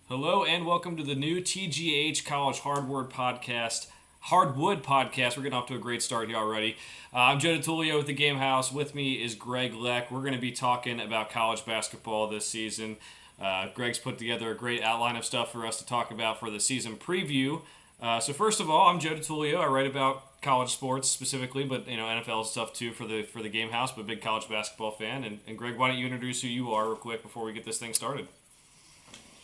Hello and welcome to the new TGH College Hardwood podcast. We're getting off to a great start here already. I'm Joe DeTulio with the Game House. With me is Greg Leck. We're going to be talking about college basketball this season. Greg's put together a great outline of stuff for us to talk about for the season preview. So first of all, I'm Joe DeTulio. I write about college sports specifically, but NFL stuff too for the Game House. But a big college basketball fan. And Greg, why don't you introduce who you are real quick before we get this thing started?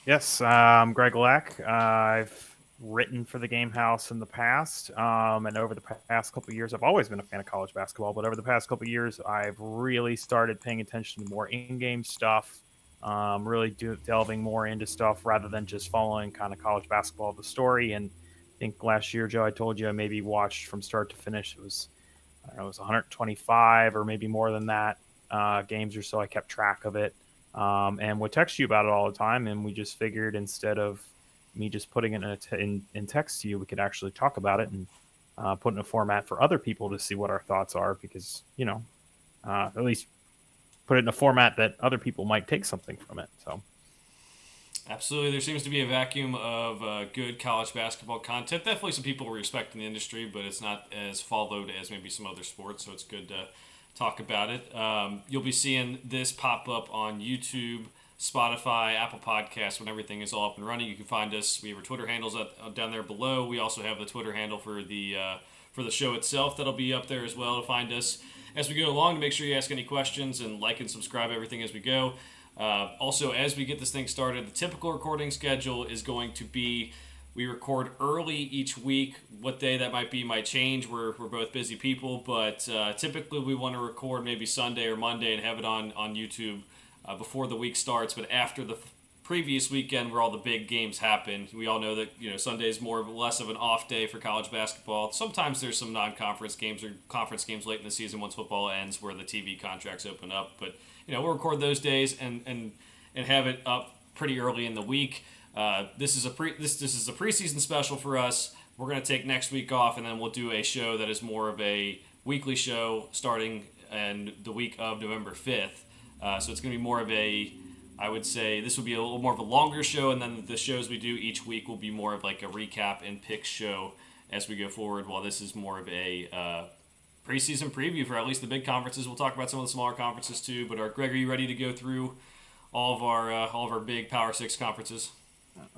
Yes, I'm Greg Lack. I've written for the Game House in the past, and over the past couple of years, I've always been a fan of college basketball. But over the past couple of years, I've really started paying attention to more in-game stuff, really delving more into stuff rather than just following kind of college basketball the story. And I think last year, Joe, I told you I maybe watched from start to finish. I don't know, it was 125 or maybe more than that games or so. I kept track of it and would text you about it all the time. And we just figured instead of me just putting it in text to you, we could actually talk about it and put in a format for other people to see what our thoughts are because, at least put it in a format that other people might take something from it. So, Absolutely. There seems to be a vacuum of good college basketball content. Definitely some people respect in the industry, but it's not as followed as maybe some other sports, so it's good to talk about it. You'll be seeing this pop up on YouTube, Spotify, Apple Podcasts when everything is all up and running. You can find us. We have our Twitter handles down there below. We also have the Twitter handle for the show itself that'll be up there as well to find us as we go along. To make sure you ask any questions and like and subscribe everything as we go. Also, as we get this thing started, the typical recording schedule is going to be we record early each week. What day that might be might change. We're both busy people, but typically we want to record maybe Sunday or Monday and have it on YouTube before the week starts, but after the previous weekend where all the big games happen. We all know that Sunday is more or less of an off day for college basketball. Sometimes there's some non-conference games or conference games late in the season once football ends where the TV contracts open up, but we'll record those days and have it up pretty early in the week. This is a preseason special for us. We're going to take next week off, and then we'll do a show that is more of a weekly show starting in the week of November 5th. So it's going to be more of I would say this will be a little more of a longer show, and then the shows we do each week will be more of like a recap and pick show as we go forward, while this is more of a preseason preview for at least the big conferences. We'll talk about some of the smaller conferences too, but Greg, are you ready to go through all of our big Power Six conferences?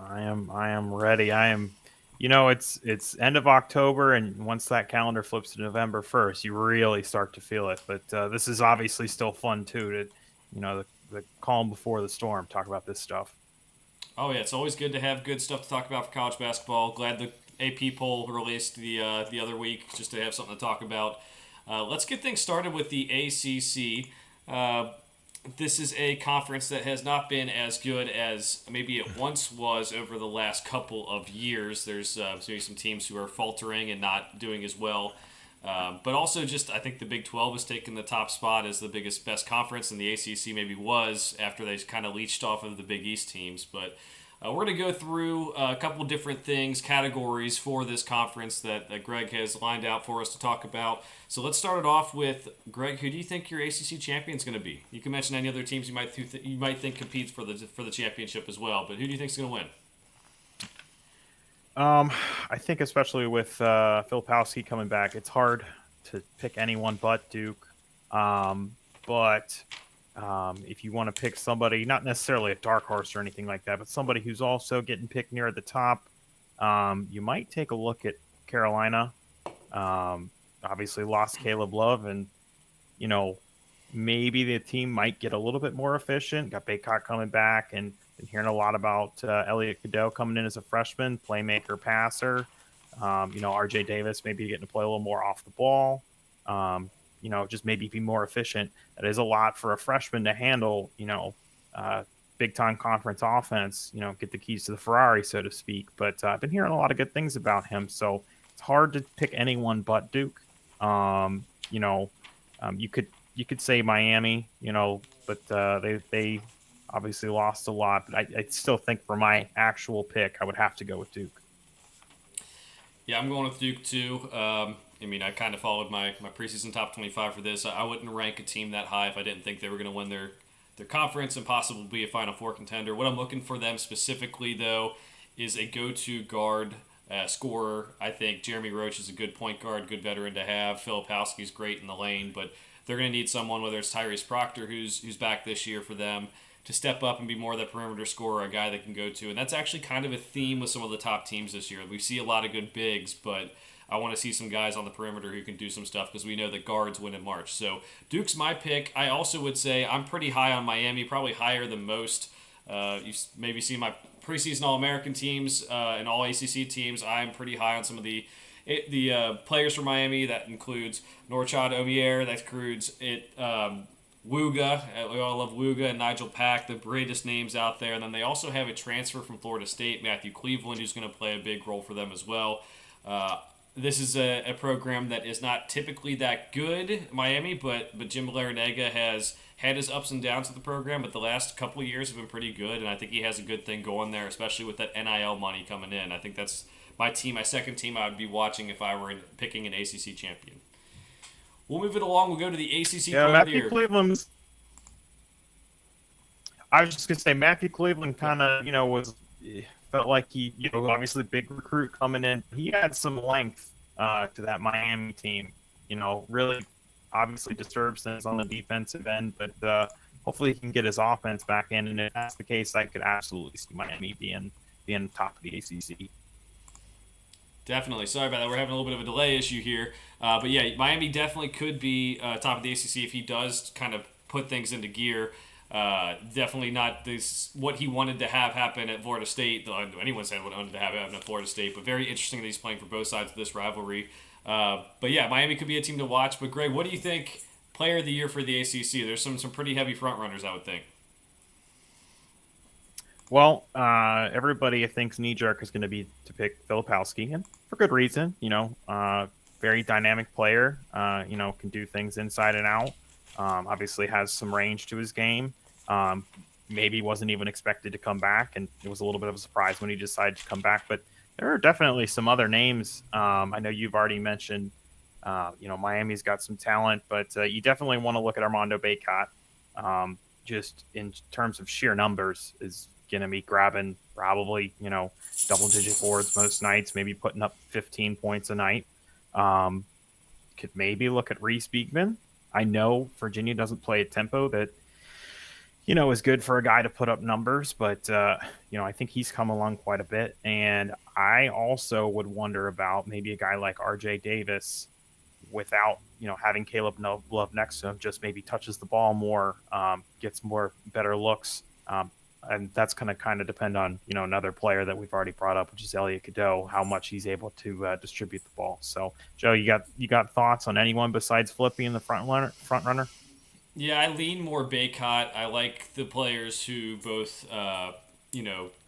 I am ready. I am. It's end of October, and once that calendar flips to November 1st, you really start to feel it. But this is obviously still fun too. The calm before the storm. Talk about this stuff. Oh yeah, it's always good to have good stuff to talk about for college basketball. Glad the AP poll released the other week just to have something to talk about. Let's get things started with the ACC. This is a conference that has not been as good as maybe it once was over the last couple of years. There's maybe some teams who are faltering and not doing as well. But also, just I think the Big 12 has taken the top spot as the best conference, and the ACC maybe was after they kind of leached off of the Big East teams. But we're going to go through a couple different things, categories for this conference that Greg has lined out for us to talk about. So let's start it off with Greg. Who do you think your ACC champion is going to be? You can mention any other teams you might think competes for the championship as well. But who do you think is going to win? I think especially with Filipowski coming back, it's hard to pick anyone but Duke. But if you want to pick somebody, not necessarily a dark horse or anything like that, but somebody who's also getting picked near the top, you might take a look at Carolina. Obviously lost Caleb Love, and you know maybe the team might get a little bit more efficient. Got Baycott coming back, and been hearing a lot about Elliot Cadeau coming in as a freshman, playmaker, passer. RJ Davis maybe getting to play a little more off the ball. Just maybe be more efficient. That is a lot for a freshman to handle. Big time conference offense. Get the keys to the Ferrari, so to speak. But I've been hearing a lot of good things about him, so it's hard to pick anyone but Duke. You could say Miami, but they obviously lost a lot. But I still think for my actual pick, I would have to go with Duke. Yeah, I'm going with Duke too. I kind of followed my preseason top 25 for this. I wouldn't rank a team that high if I didn't think they were going to win their conference and possibly be a Final Four contender. What I'm looking for them specifically, though, is a go-to guard scorer. I think Jeremy Roach is a good point guard, good veteran to have. Filipowski's great in the lane, but they're going to need someone, whether it's Tyrese Proctor, who's back this year for them, to step up and be more of the perimeter scorer, a guy they can go to. And that's actually kind of a theme with some of the top teams this year. We see a lot of good bigs, but I want to see some guys on the perimeter who can do some stuff because we know that guards win in March. So Duke's my pick. I also would say I'm pretty high on Miami, probably higher than most. You maybe see my preseason All-American teams and All-ACC teams. I'm pretty high on some of the players from Miami. That includes Norchad Omier. That includes Wooga. We all love Wooga and Nigel Pack, the greatest names out there. And then they also have a transfer from Florida State, Matthew Cleveland, who's going to play a big role for them as well. This is a program that is not typically that good, Miami, but Jim Larrañaga has had his ups and downs with the program, but the last couple of years have been pretty good, and I think he has a good thing going there, especially with that NIL money coming in. I think that's my second team I would be watching if I were picking an ACC champion. We'll move it along. We'll go to the ACC Player of the Year. Cleveland's. I was just gonna say Matthew Cleveland kind of felt like he obviously big recruit coming in. He had some length to that Miami team. Really obviously disturbs things on the defensive end, but hopefully he can get his offense back in. And if that's the case, I could absolutely see Miami being top of the ACC. Definitely. Sorry about that. We're having a little bit of a delay issue here. But yeah, Miami definitely could be top of the ACC if he does kind of put things into gear. Definitely not what he wanted to have happen at Florida State. Anyone said what wanted to have happen at Florida State, but very interesting that he's playing for both sides of this rivalry. But yeah, Miami could be a team to watch. But Greg, what do you think Player of the Year for the ACC? There's some pretty heavy front runners, I would think. Well, everybody thinks knee-jerk is going to be to pick Filipowski, and for good reason. Very dynamic player. Can do things inside and out. Obviously has some range to his game. Maybe wasn't even expected to come back, and it was a little bit of a surprise when he decided to come back. But there are definitely some other names. I know you've already mentioned, Miami's got some talent, but you definitely want to look at Armando Bacot. Just in terms of sheer numbers, is going to be grabbing probably, double-digit boards most nights, maybe putting up 15 points a night. Could maybe look at Reese Beekman. I know Virginia doesn't play a tempo that, is good for a guy to put up numbers, but, I think he's come along quite a bit. And I also would wonder about maybe a guy like RJ Davis without, having Caleb Love next to him, just maybe touches the ball more, gets more better looks. And that's going to kind of depend on, another player that we've already brought up, which is Elliot Cadeau, how much he's able to distribute the ball. So, Joe, you got thoughts on anyone besides Flippy in the front runner? Yeah, I lean more Bacot. I like the players who both,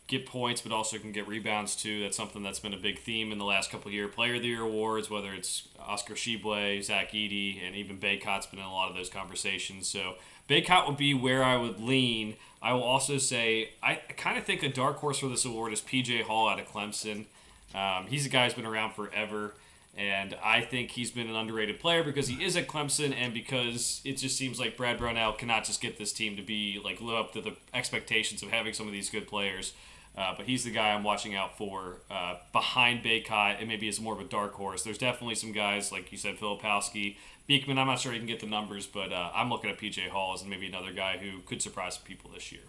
get points but also can get rebounds too. That's something that's been a big theme in the last couple of years. Player of the Year awards, whether it's Oscar Tshiebwe, Zach Edey, and even Bacot's been in a lot of those conversations. So Bacot would be where I would lean. I will also say I kind of think a dark horse for this award is P.J. Hall out of Clemson. He's a guy who's been around forever, and I think he's been an underrated player because he is at Clemson and because it just seems like Brad Brownell cannot just get this team to be live up to the expectations of having some of these good players. But he's the guy I'm watching out for behind Bacot, and maybe is more of a dark horse. There's definitely some guys, like you said, Filipowski. Beekman, I'm not sure he can get the numbers, but I'm looking at P.J. Hall as maybe another guy who could surprise some people this year.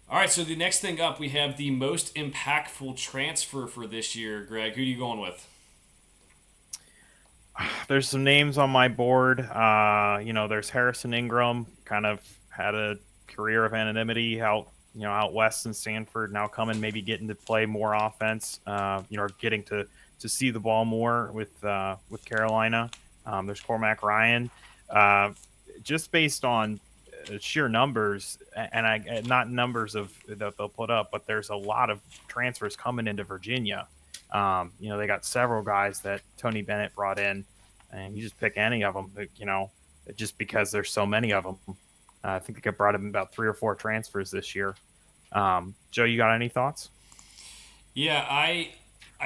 All right, so the next thing up, we have the most impactful transfer for this year. Greg, who are you going with? There's some names on my board. There's Harrison Ingram, kind of had a career of anonymity out west in Stanford, now getting to play more offense, getting to see the ball more with Carolina. There's Cormac Ryan. Just based on sheer numbers, and not numbers of that they'll put up, but there's a lot of transfers coming into Virginia. They got several guys that Tony Bennett brought in, and you just pick any of them, just because there's so many of them. I think they brought in about 3 or 4 transfers this year. Joe, you got any thoughts? Yeah, I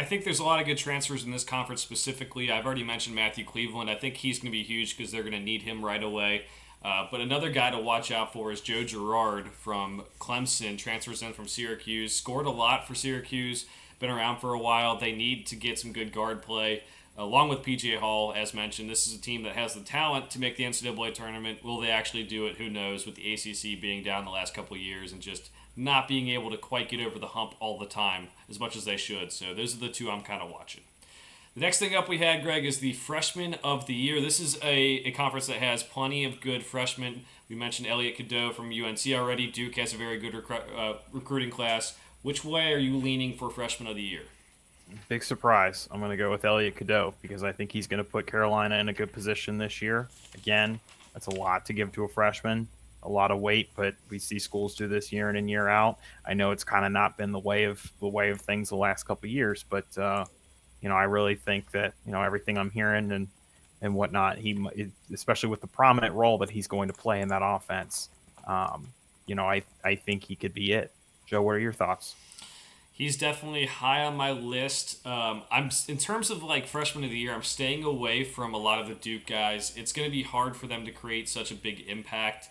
think there's a lot of good transfers in this conference specifically. I've already mentioned Matthew Cleveland. I think he's going to be huge because they're going to need him right away. But another guy to watch out for is Joe Girard from Clemson, transfers in from Syracuse, scored a lot for Syracuse, been around for a while. They need to get some good guard play. Along with PJ Hall, as mentioned, this is a team that has the talent to make the NCAA tournament. Will they actually do it? Who knows, with the ACC being down the last couple of years and just not being able to quite get over the hump all the time as much as they should. So those are the two I'm kind of watching. The next thing up we had, Greg, is the Freshman of the Year. This is a conference that has plenty of good freshmen. We mentioned Elliot Cadeau from UNC already. Duke has a very good recruiting class. Which way are you leaning for Freshman of the Year? Big surprise. I'm going to go with Elliot Cadeau because I think he's going to put Carolina in a good position this year. Again, that's a lot to give to a freshman, a lot of weight, but we see schools do this year in and year out. I know it's kind of not been the way of things the last couple of years, but I really think that everything I'm hearing and whatnot, especially with the prominent role that he's going to play in that offense, I think he could be it. Joe, what are your thoughts? He's definitely high on my list. I'm in terms of like freshman of the year. I'm staying away from a lot of the Duke guys. It's going to be hard for them to create such a big impact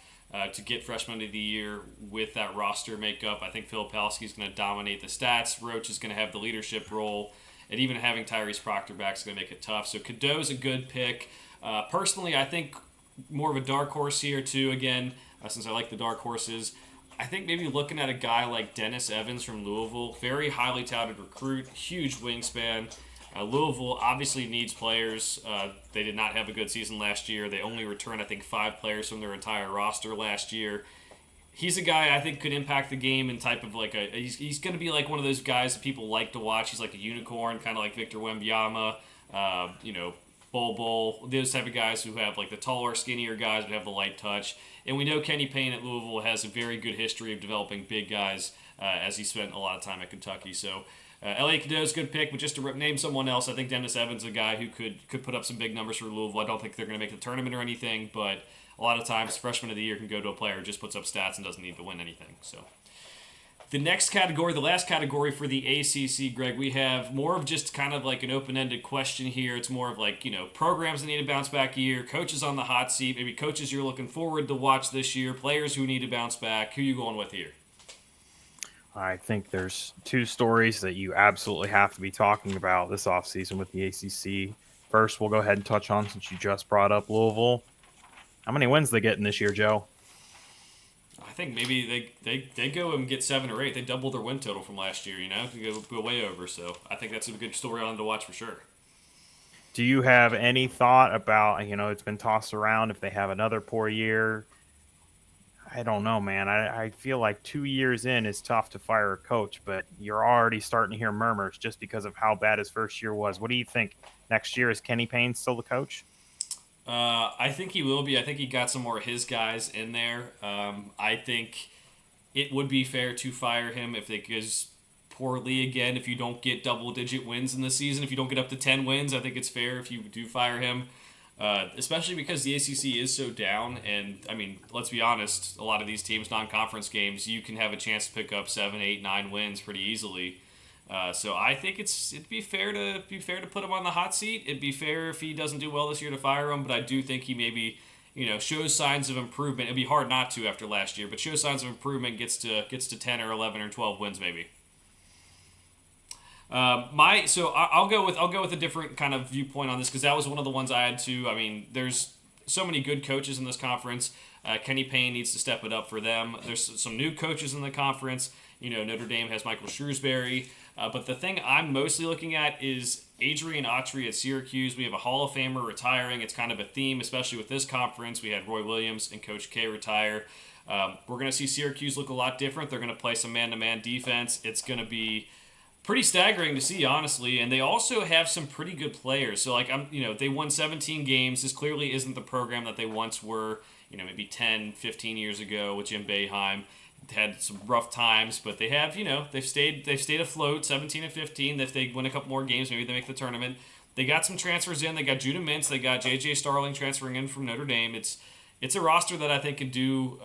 to get freshman of the year with that roster makeup. I think Filipowski is going to dominate the stats. Roach is going to have the leadership role, and even having Tyrese Proctor back is going to make it tough. So Cadeau is a good pick. Personally, I think more of a dark horse here too. Again, since I like the dark horses. I think maybe looking at a guy like Dennis Evans from Louisville, very highly touted recruit, huge wingspan. Louisville obviously needs players. They did not have a good season last year. They only returned, I think, 5 players from their entire roster last year. He's a guy I think could impact the game in type of like he's going to be like one of those guys that people like to watch. He's like a unicorn, kind of like Victor Wembanyama, Bol, those type of guys who have like the taller, skinnier guys but have the light touch. And we know Kenny Payne at Louisville has a very good history of developing big guys as he spent a lot of time at Kentucky. So Elliot Cadeau is a good pick, but just to name someone else, I think Dennis Evans is a guy who could put up some big numbers for Louisville. I don't think they're going to make the tournament or anything, but a lot of times freshman of the year can go to a player who just puts up stats and doesn't need to win anything. So the next category, the last category for the ACC, Greg, we have more of just kind of like an open-ended question here. It's more of like, programs that need a bounce back year, coaches on the hot seat, maybe coaches you're looking forward to watch this year, players who need to bounce back. Who are you going with here? I think there's 2 stories that you absolutely have to be talking about this offseason with the ACC. First, we'll go ahead and touch on, since you just brought up Louisville. How many wins they getting this year, Joe? I think maybe they go and get 7 or 8. They double their win total from last year, They go way over. So I think that's a good storyline to watch for sure. Do you have any thought about, it's been tossed around if they have another poor year? I don't know, man. I feel like 2 years in is tough to fire a coach, but you're already starting to hear murmurs just because of how bad his first year was. What do you think? Next year, is Kenny Payne still the coach? I think he will be. I think he got some more of his guys in there. I think it would be fair to fire him if it goes poorly again. If you don't get double-digit wins in the season, if you don't get up to 10 wins, I think it's fair if you do fire him. Especially because the ACC is so down, and I mean, let's be honest, a lot of these teams, non-conference games, you can have a chance to pick up 7, 8, 9 wins pretty easily. So I think it'd be fair to put him on the hot seat. It'd be fair if he doesn't do well this year to fire him, but I do think he maybe shows signs of improvement. It'd be hard not to after last year, but shows signs of improvement, gets to 10 or 11 or 12 wins maybe. I'll go with a different kind of viewpoint on this because that was one of the ones I had to. I mean, there's so many good coaches in this conference. Kenny Payne needs to step it up for them. There's some new coaches in the conference. Notre Dame has Michael Shrewsbury. But the thing I'm mostly looking at is Adrian Autry at Syracuse. We have a Hall of Famer retiring. It's kind of a theme, especially with this conference. We had Roy Williams and Coach K retire. We're going to see Syracuse look a lot different. They're going to play some man-to-man defense. It's going to be pretty staggering to see, honestly. And they also have some pretty good players. So, they won 17 games. This clearly isn't the program that they once were, maybe 10, 15 years ago with Jim Boeheim. Had some rough times, but they have, they've stayed afloat, 17 and 15. If they win a couple more games, maybe they make the tournament. They got some transfers in. They got Judah Mintz. They got J.J. Starling transferring in from Notre Dame. It's a roster that I think could do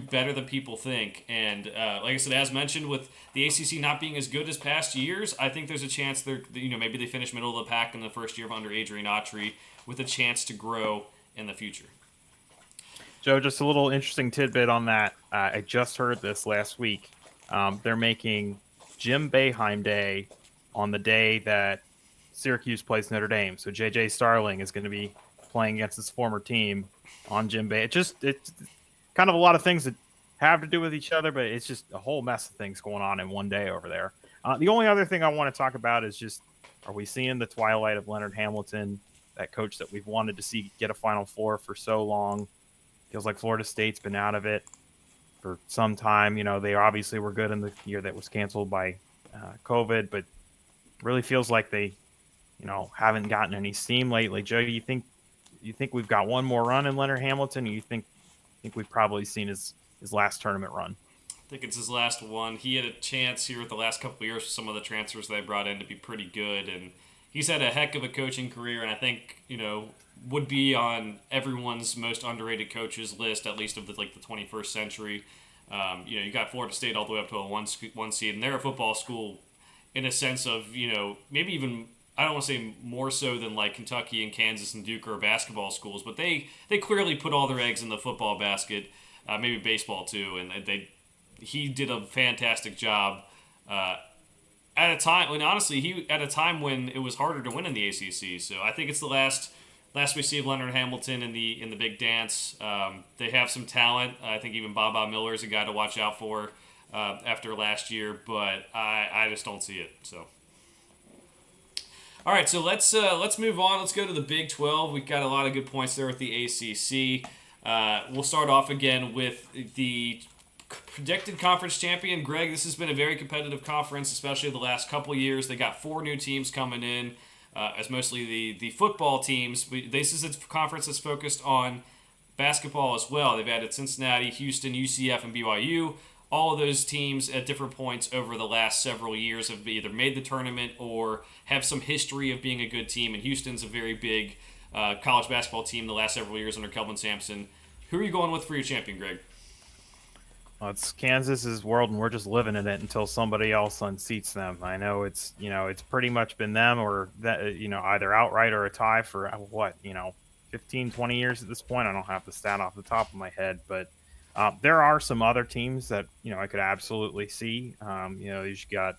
better than people think. And like I said, as mentioned, with the ACC not being as good as past years, I think there's a chance maybe they finish middle of the pack in the first year of under Adrian Autry with a chance to grow in the future. Joe, just a little interesting tidbit on that. I just heard this last week. They're making Jim Boeheim Day on the day that Syracuse plays Notre Dame. So J.J. Starling is going to be playing against his former team on Jim Bay. It's kind of a lot of things that have to do with each other, but it's just a whole mess of things going on in one day over there. The only other thing I want to talk about is just, are we seeing the twilight of Leonard Hamilton, that coach that we've wanted to see get a Final Four for so long? Feels like Florida State's been out of it for some time. You know, they obviously were good in the year that was canceled by COVID, but really feels like they, haven't gotten any steam lately. Joe, you think we've got one more run in Leonard Hamilton? Or you think we've probably seen his last tournament run? I think it's his last one. He had a chance here with the last couple of years with some of the transfers they brought in to be pretty good, and he's had a heck of a coaching career, and I think, would be on everyone's most underrated coaches list, at least of the 21st century. You got Florida State all the way up to a one seed, and they're a football school in a sense of, maybe even, I don't want to say more so than like Kentucky and Kansas and Duke are basketball schools, but they clearly put all their eggs in the football basket, maybe baseball too, and he did a fantastic job at a time when, honestly, at a time when it was harder to win in the ACC. So I think it's the last we see of Leonard Hamilton in the Big Dance. They have some talent. I think even Baba Miller is a guy to watch out for after last year, but I just don't see it. So, all right, so let's move on. Let's go to the Big 12. We've got a lot of good points there with the ACC. We'll start off again with the predicted conference champion. Greg, this has been a very competitive conference, especially the last couple years. They got 4 new teams coming in, as mostly the football teams. This is a conference that's focused on basketball as well. They've added Cincinnati, Houston, UCF, and BYU. All of those teams at different points over the last several years have either made the tournament or have some history of being a good team. And Houston's a very big college basketball team the last several years under Kelvin Sampson. Who are you going with for your champion, Greg? Well, it's Kansas's world, and we're just living in it until somebody else unseats them. I know it's pretty much been them or that, either outright or a tie for 15, 20 years at this point. I don't have the stat off the top of my head, but there are some other teams that I could absolutely see. You've got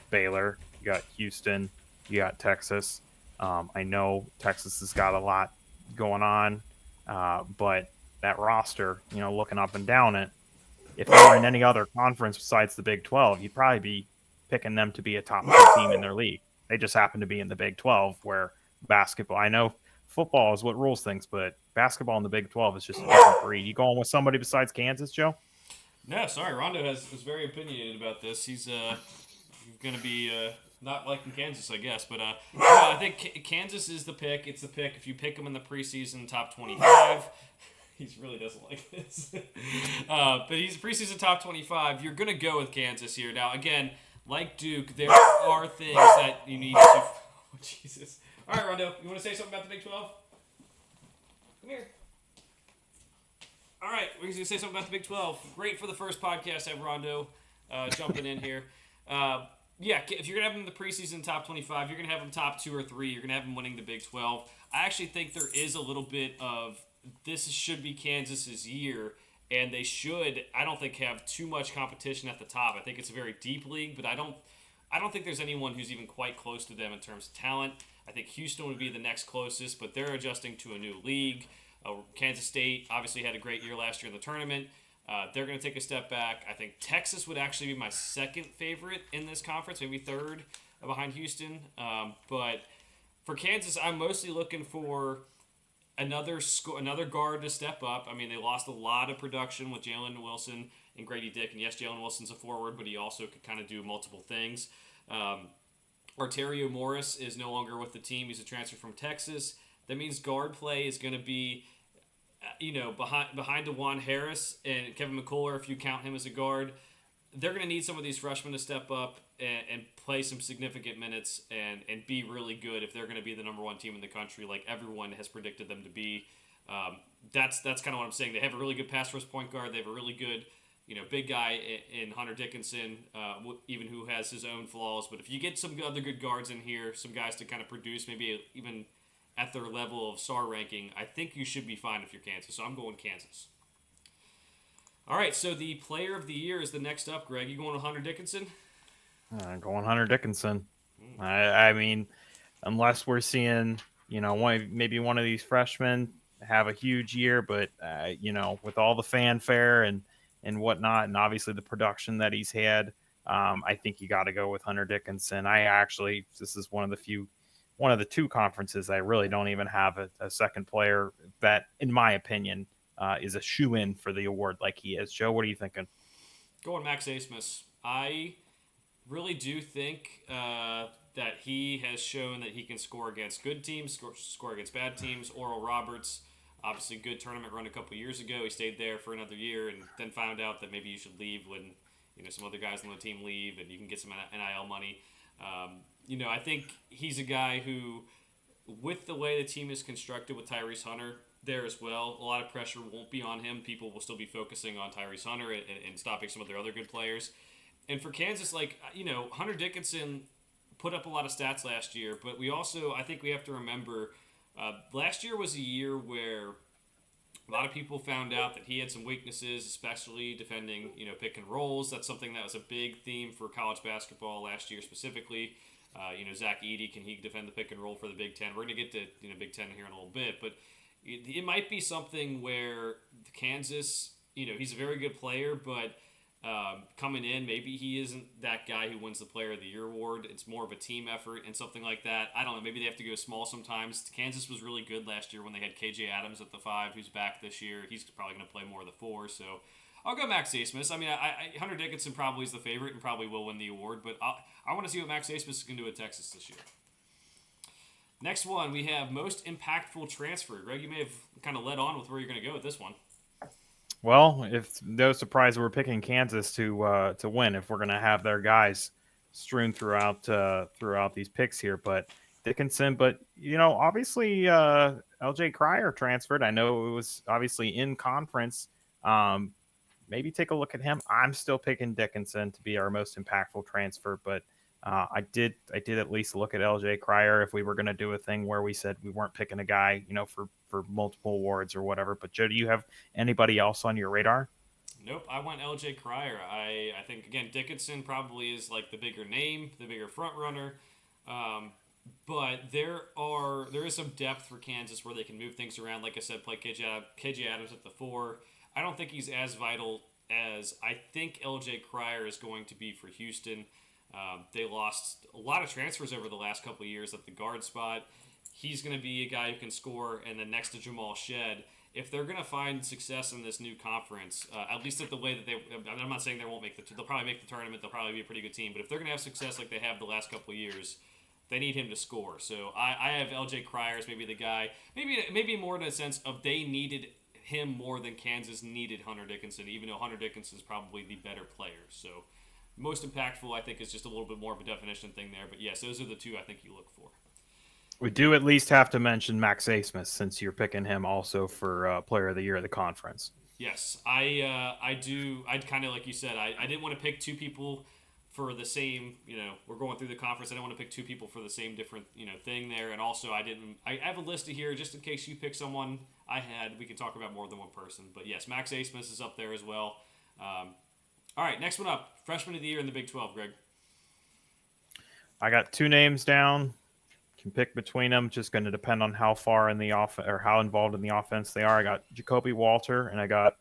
Baylor, you got Houston, you got Texas. I know Texas has got a lot going on, but that roster, looking up and down it, if they were in any other conference besides the Big 12, you'd probably be picking them to be a top 2 team in their league. They just happen to be in the Big 12, where basketball, I know football is what rules things, but basketball in the Big 12 is just a different breed. You going with somebody besides Kansas, Joe? No, sorry. Rondo is very opinionated about this. He's going to be not liking Kansas, I guess. But I think Kansas is the pick. It's the pick. If you pick them in the preseason top 25, he really doesn't like this. But he's preseason top 25. You're going to go with Kansas here. Now, again, like Duke, there are things that you need to... Oh, Jesus. All right, Rondo, you want to say something about the Big 12? Come here. All right, we're going to say something about the Big 12. Great for the first podcast, have Rondo jumping in here. If you're going to have them in the preseason top 25, you're going to have them top 2 or 3. You're going to have them winning the Big 12. I actually think there is a little bit of this should be Kansas's year, and they should, I don't think, have too much competition at the top. I think it's a very deep league, but I don't think there's anyone who's even quite close to them in terms of talent. I think Houston would be the next closest, but they're adjusting to a new league. Kansas State obviously had a great year last year in the tournament. They're going to take a step back. I think Texas would actually be my second favorite in this conference, maybe third behind Houston. But for Kansas, I'm mostly looking for another guard to step up. I mean, they lost a lot of production with Jalen Wilson and Grady Dick. And yes, Jalen Wilson's a forward, but he also could kind of do multiple things. Arterio Morris is no longer with the team. He's a transfer from Texas. That means guard play is going to be, behind DeJuan Harris and Kevin McCullough, if you count him as a guard. They're going to need some of these freshmen to step up and play some significant minutes and be really good if they're going to be the number 1 team in the country, like everyone has predicted them to be. That's kind of what I'm saying. They have a really good pass rush point guard. They have a really good, big guy in Hunter Dickinson, even who has his own flaws. But if you get some other good guards in here, some guys to kind of produce, maybe even at their level of star ranking, I think you should be fine if you're Kansas. So I'm going Kansas. All right, so the player of the year is the next up, Greg. You going with Hunter Dickinson? Going Hunter Dickinson. I mean, unless we're seeing, maybe one of these freshmen have a huge year, but with all the fanfare and whatnot, and obviously the production that he's had, I think you got to go with Hunter Dickinson. This is one of the two conferences I really don't even have a second player that, in my opinion, is a shoe in for the award like he is. Joe, what are you thinking? Going Max Asmus. I really do think that he has shown that he can score against good teams, score against bad teams. Oral Roberts, obviously good tournament run a couple years ago. He stayed there for another year and then found out that maybe you should leave when some other guys on the team leave and you can get some NIL money. I think he's a guy who, with the way the team is constructed with Tyrese Hunter there as well, a lot of pressure won't be on him. People will still be focusing on Tyrese Hunter and stopping some of their other good players. And for Kansas, Hunter Dickinson put up a lot of stats last year, but I think we have to remember, last year was a year where a lot of people found out that he had some weaknesses, especially defending, pick and rolls. That's something that was a big theme for college basketball last year specifically. Zach Edey, can he defend the pick and roll for the Big Ten? We're going to get to Big Ten here in a little bit, but it might be something where Kansas, he's a very good player, but coming in, maybe he isn't that guy who wins the Player of the Year award. It's more of a team effort and something like that. I don't know. Maybe they have to go small sometimes. Kansas was really good last year when they had KJ Adams at the 5, who's back this year. He's probably going to play more of the 4. So I'll go Max Asmus. I mean, Hunter Dickinson probably is the favorite and probably will win the award, but I want to see what Max Asmus can do at Texas this year. Next one, we have most impactful transfer. Greg, you may have kind of led on with where you're going to go with this one. Well, if no surprise, we're picking Kansas to win if we're going to have their guys strewn throughout these picks here. But Dickinson, but obviously LJ Cryer transferred. I know it was obviously in conference. Maybe take a look at him. I'm still picking Dickinson to be our most impactful transfer, but I did at least look at LJ Cryer if we were going to do a thing where we said we weren't picking a guy, for multiple awards or whatever. But Joe, do you have anybody else on your radar? Nope, I went LJ Cryer. I think again Dickinson probably is like the bigger name, the bigger front runner. But there is some depth for Kansas where they can move things around. Like I said, play KJ Adams at the 4. I don't think he's as vital as I think LJ Cryer is going to be for Houston. They lost a lot of transfers over the last couple of years at the guard spot. He's going to be a guy who can score, and then next to Jamal Shed, if they're going to find success in this new conference, at least at the way that I'm not saying they won't they'll probably make the tournament, they'll probably be a pretty good team, but if they're going to have success like they have the last couple of years, they need him to score. So I have LJ Cryer as maybe the guy, maybe more in a sense of they needed him more than Kansas needed Hunter Dickinson, even though Hunter Dickinson is probably the better player. So most impactful, I think, is just a little bit more of a definition thing there. But yes, those are the two I think you look for. We do at least have to mention Max Asmus since you're picking him also for Player of the Year of the conference. Yes, I do. I'd kind of like you said. I didn't want to pick two people for the same. We're going through the conference. I didn't want to pick two people for the same different thing there. And also, I didn't. I have a list here just in case you pick someone. We can talk about more than one person. But yes, Max Asmus is up there as well. All right, next one up. Freshman of the Year in the Big 12, Greg. I got two names down. Can pick between them. Just going to depend on how far in the offense or how involved in the offense they are. I got Jacoby Walter and I got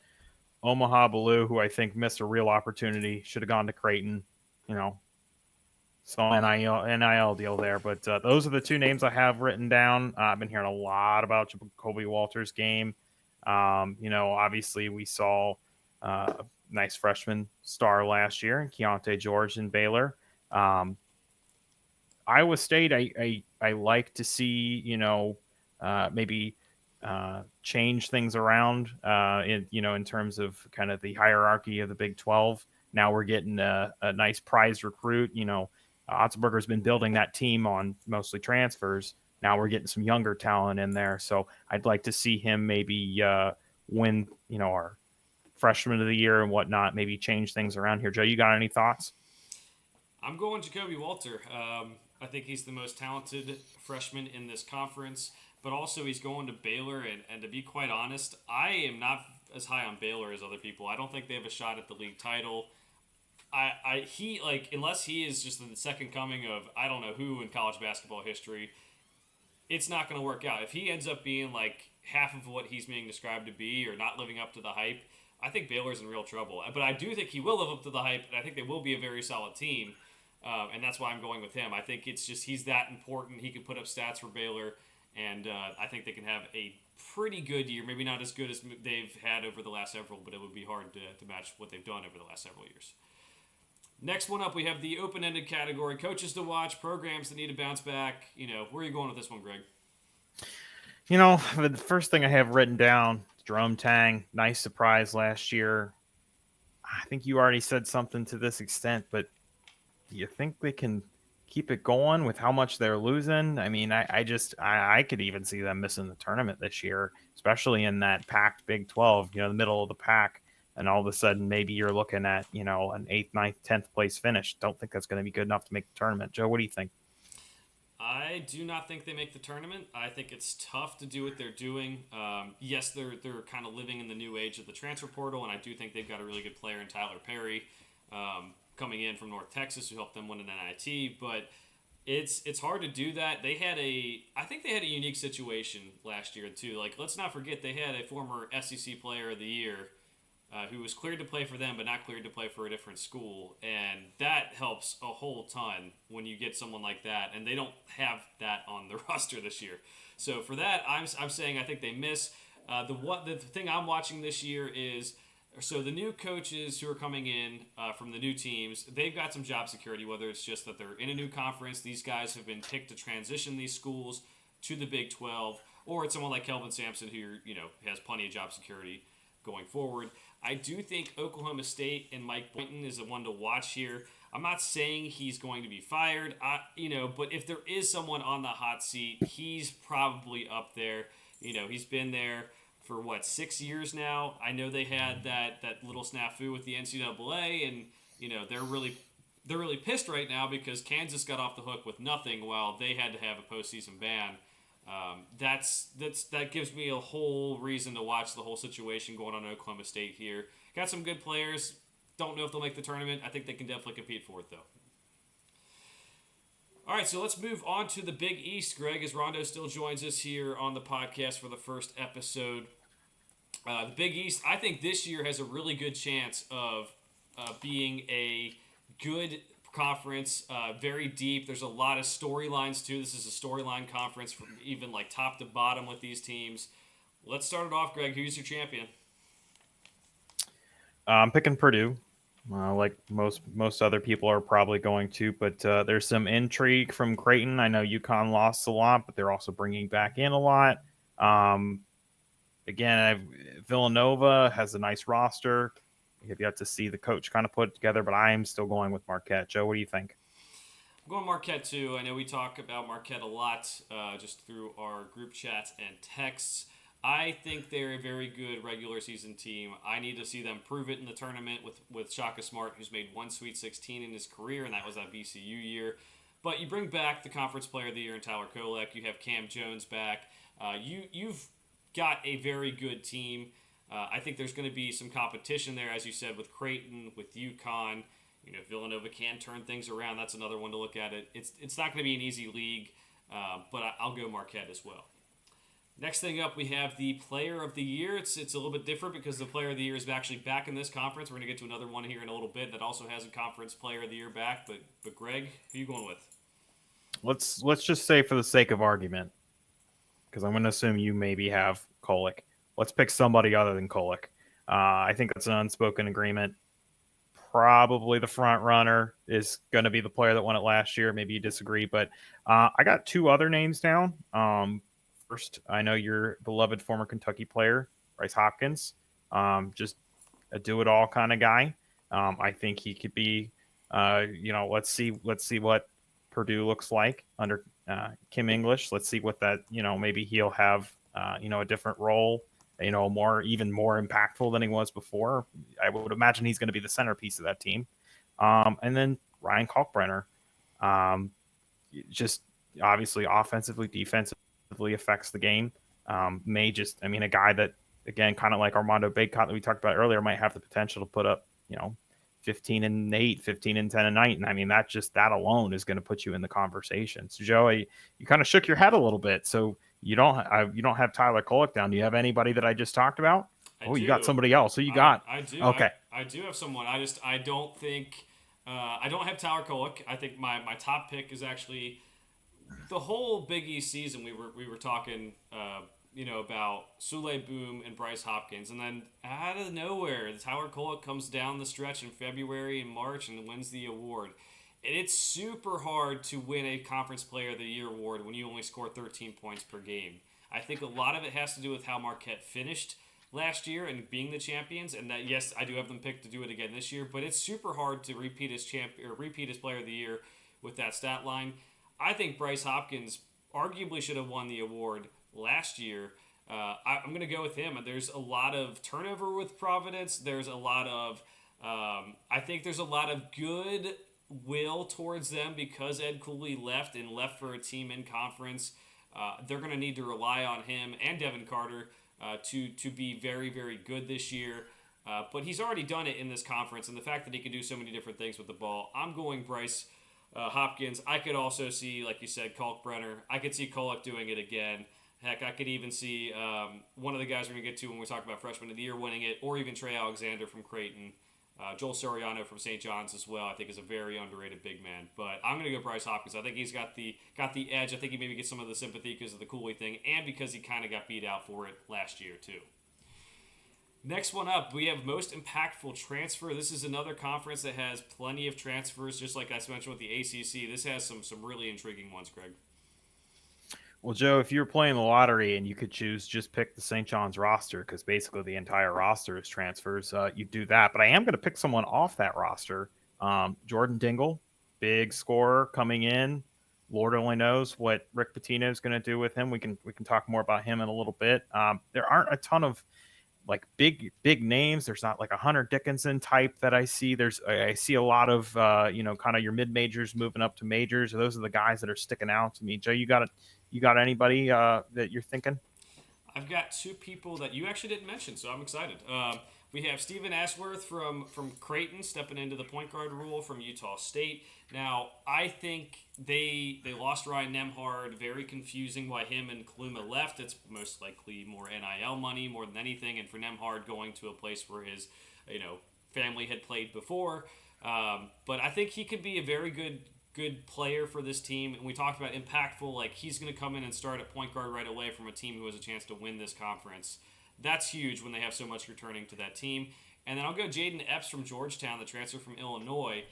Omaha Ballou, who I think missed a real opportunity. Should have gone to Creighton. So NIL deal there. But those are the two names I have written down. I've been hearing a lot about Jacoby Walter's game. Obviously we saw nice freshman star last year, Keontae George in Baylor. Iowa State, I like to see, maybe change things around in terms of kind of the hierarchy of the Big 12. Now we're getting a nice prize recruit. Otzelberger's been building that team on mostly transfers. Now we're getting some younger talent in there. So I'd like to see him maybe win, our freshman of the year and whatnot, maybe change things around here. Joe, you got any thoughts? I'm going Jacoby Walter. I think he's the most talented freshman in this conference, but also he's going to Baylor. And to be quite honest, I am not as high on Baylor as other people. I don't think they have a shot at the league title. He like unless he is just the second coming of I don't know who in college basketball history, it's not going to work out. If he ends up being like half of what he's being described to be or not living up to the hype, I think Baylor's in real trouble. But I do think he will live up to the hype, and I think they will be a very solid team. And that's why I'm going with him. I think it's just he's that important. He can put up stats for Baylor, and I think they can have a pretty good year. Maybe not as good as they've had over the last several, but it would be hard to match what they've done over the last several years. Next one up, we have the open-ended category: coaches to watch, programs that need to bounce back. Where are you going with this one, Greg? The first thing I have written down, Jerome Tang, nice surprise last year. I think you already said something to this extent, but do you think they can keep it going with how much they're losing? I mean, I could even see them missing the tournament this year, especially in that packed Big 12, the middle of the pack. And all of a sudden, maybe you're looking at, an 8th, 9th, 10th place finish. Don't think that's going to be good enough to make the tournament. Joe, what do you think? I do not think they make the tournament. I think it's tough to do what they're doing. Yes, they're kind of living in the new age of the transfer portal, and I do think they've got a really good player in Tyler Perry coming in from North Texas who helped them win an NIT. But it's hard to do that. I think they had a unique situation last year too. Like, let's not forget they had a former SEC Player of the Year who was cleared to play for them but not cleared to play for a different school. And that helps a whole ton when you get someone like that. And they don't have that on the roster this year. So for that, I'm saying I think they miss. The thing I'm watching this year is, so the new coaches who are coming in from the new teams, they've got some job security, whether it's just that they're in a new conference. These guys have been picked to transition these schools to the Big 12, or it's someone like Kelvin Sampson who has plenty of job security going forward. I do think Oklahoma State and Mike Boynton is the one to watch here. I'm not saying he's going to be fired, but if there is someone on the hot seat, he's probably up there. He's been there for 6 years now. I know they had that little snafu with the NCAA, and they're really pissed right now because Kansas got off the hook with nothing while they had to have a postseason ban. That gives me a whole reason to watch the whole situation going on in Oklahoma State here. Got some good players. Don't know if they'll make the tournament. I think they can definitely compete for it, though. All right, so let's move on to the Big East, Greg, as Rondo still joins us here on the podcast for the first episode. The Big East, I think this year has a really good chance of being a good conference, very deep. There's a lot of storylines too. This is a storyline conference from even like top to bottom with these teams. Let's start it off, Greg. Who's your champion? I'm picking Purdue, like most other people are probably going to, but there's some intrigue from Creighton. I know UConn lost a lot, but they're also bringing back in a lot. Again, Villanova has a nice roster. We have yet to see the coach kind of put it together, but I am still going with Marquette. Joe, what do you think? I'm going Marquette too. I know we talk about Marquette a lot just through our group chats and texts. I think they're a very good regular season team. I need to see them prove it in the tournament with Shaka Smart, who's made one Sweet 16 in his career, and that was that VCU year. But you bring back the Conference Player of the Year in Tyler Kolek. You have Cam Jones back. You've got a very good team. I think there's going to be some competition there, as you said, with Creighton, with UConn. Villanova can turn things around. That's another one to look at. It's not going to be an easy league, but I'll go Marquette as well. Next thing up, we have the Player of the Year. It's a little bit different because the Player of the Year is actually back in this conference. We're going to get to another one here in a little bit that also has a Conference Player of the Year back. But Greg, who are you going with? Let's just say for the sake of argument, because I'm going to assume you maybe have Kolek. Let's pick somebody other than Kolek. I think that's an unspoken agreement. Probably the front runner is going to be the player that won it last year. Maybe you disagree, but I got two other names down. First, I know your beloved former Kentucky player, Bryce Hopkins, just a do-it-all kind of guy. I think he could be, let's see what Purdue looks like under Kim English. Let's see what that, maybe he'll have, a different role, even more impactful than he was before. I would imagine he's going to be the centerpiece of that team. And then Ryan Kalkbrenner, just obviously offensively, defensively affects the game. A guy that again, kind of like Armando Bacot that we talked about earlier, might have the potential to put up, 15-8, 15-10 a night. And I mean, that alone is going to put you in the conversation. So, Joey, you kind of shook your head a little bit. So you don't have Tyler Kolek down. Do you have anybody that I just talked about? I Oh, you got do. somebody else. Who you got? I do. Okay. I do have someone. I don't think I don't have Tyler Kolek. I think my top pick is actually the whole Big East season. We were talking about Sule Boom and Bryce Hopkins, and then out of nowhere, Tyler Kolek comes down the stretch in February and March and wins the award. And it's super hard to win a Conference Player of the Year award when you only score 13 points per game. I think a lot of it has to do with how Marquette finished last year and being the champions, and that yes, I do have them picked to do it again this year. But it's super hard to repeat as Player of the Year with that stat line. I think Bryce Hopkins arguably should have won the award last year. I'm going to go with him. There's a lot of turnover with Providence. There's a lot of I think there's a lot of good will towards them because Ed Cooley left for a team in conference. They're going to need to rely on him and Devin Carter to be very, very good this year. But he's already done it in this conference, and the fact that he can do so many different things with the ball, I'm going Bryce Hopkins. I could also see, like you said, Kalkbrenner. I could see Kolek doing it again. Heck, I could even see one of the guys we're going to get to when we talk about Freshman of the Year winning it, or even Trey Alexander from Creighton. Joel Soriano from St. John's as well, I think, is a very underrated big man. But I'm going to go Bryce Hopkins. I think he's got the edge. I think he maybe gets some of the sympathy because of the Cooley thing and because he kind of got beat out for it last year, too. Next one up, we have most impactful transfer. This is another conference that has plenty of transfers, just like I mentioned with the ACC. This has some really intriguing ones, Greg. Well, Joe, if you were playing the lottery and you could choose, just pick the St. John's roster because basically the entire roster is transfers. You do that, but I am going to pick someone off that roster. Jordan Dingle, big scorer coming in. Lord only knows what Rick Pitino is going to do with him. We can talk more about him in a little bit. There aren't a ton of like big names. There's not like a Hunter Dickinson type that I see. I see a lot of kind of your mid majors moving up to majors. Those are the guys that are sticking out to me. Joe, you got anybody that you're thinking? I've got two people that you actually didn't mention, so I'm excited. We have Stephen Ashworth from Creighton stepping into the point guard role from Utah State. Now, I think they lost Ryan Nemhard. Very confusing why him and Kaluma left. It's most likely more NIL money more than anything, and for Nemhard going to a place where his family had played before. But I think he could be a very good player for this team. And we talked about impactful, like he's going to come in and start at point guard right away from a team who has a chance to win this conference. That's huge when they have so much returning to that team. And then I'll go Jaden Epps from Georgetown, the transfer from Illinois.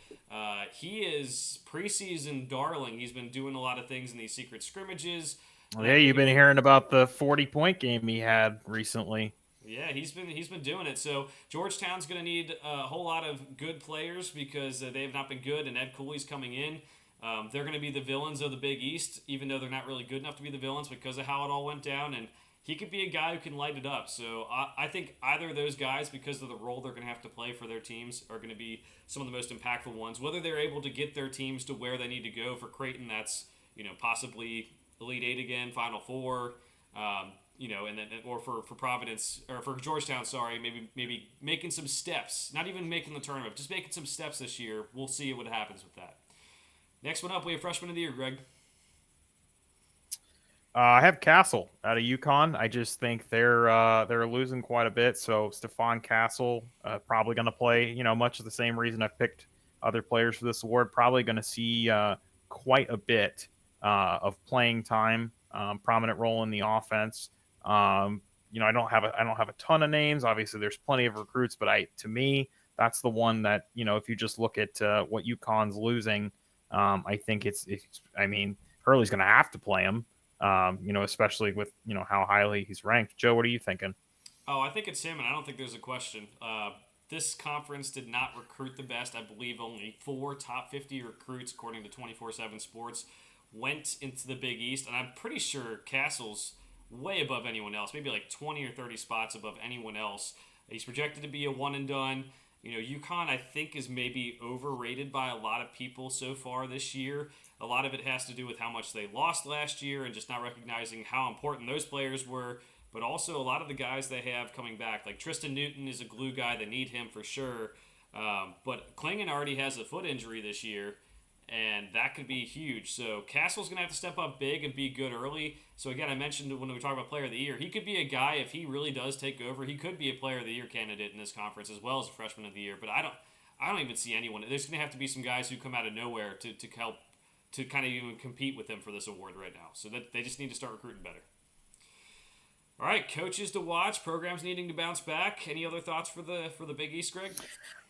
He is preseason darling. He's been doing a lot of things in these secret scrimmages. Well, yeah, you've been hearing about the 40-point game he had recently. Yeah, he's been doing it. So Georgetown's going to need a whole lot of good players because they have not been good, and Ed Cooley's coming in. They're going to be the villains of the Big East, even though they're not really good enough to be the villains because of how it all went down. And he could be a guy who can light it up. So I think either of those guys, because of the role they're going to have to play for their teams, are going to be some of the most impactful ones. Whether they're able to get their teams to where they need to go for Creighton, that's possibly Elite Eight again, Final Four. And then or for Providence or for Georgetown, sorry, maybe making some steps, not even making the tournament, just making some steps this year. We'll see what happens with that. Next one up, we have Freshman of the Year, Greg. I have Castle out of UConn. I just think they're losing quite a bit. So Stephon Castle probably going to play. Much of the same reason I've picked other players for this award. Probably going to see quite a bit of playing time, prominent role in the offense. I don't have a ton of names. Obviously, there's plenty of recruits, but to me, that's the one that if you just look at what UConn's losing, I think Hurley's going to have to play him. Especially with how highly he's ranked. Joe, what are you thinking? Oh, I think it's him, and I don't think there's a question. This conference did not recruit the best. I believe only 4 top 50 recruits, according to 24/7 Sports, went into the Big East, and I'm pretty sure Castle's way above anyone else, maybe like 20 or 30 spots above anyone else. He's projected to be a one and done. UConn, I think, is maybe overrated by a lot of people so far this year. A lot of it has to do with how much they lost last year and just not recognizing how important those players were but also a lot of the guys they have coming back. Like Tristan Newton is a glue guy. They need him for sure. But Klingon already has a foot injury this year, and that could be huge. So Castle's going to have to step up big and be good early. So again, I mentioned when we talk about Player of the Year, he could be a guy, if he really does take over, he could be a Player of the Year candidate in this conference as well as a Freshman of the Year. But I don't even see anyone. There's going to have to be some guys who come out of nowhere to help to kind of even compete with him for this award right now. So that they just need to start recruiting better. All right, coaches to watch, programs needing to bounce back. Any other thoughts for the Big East, Greg?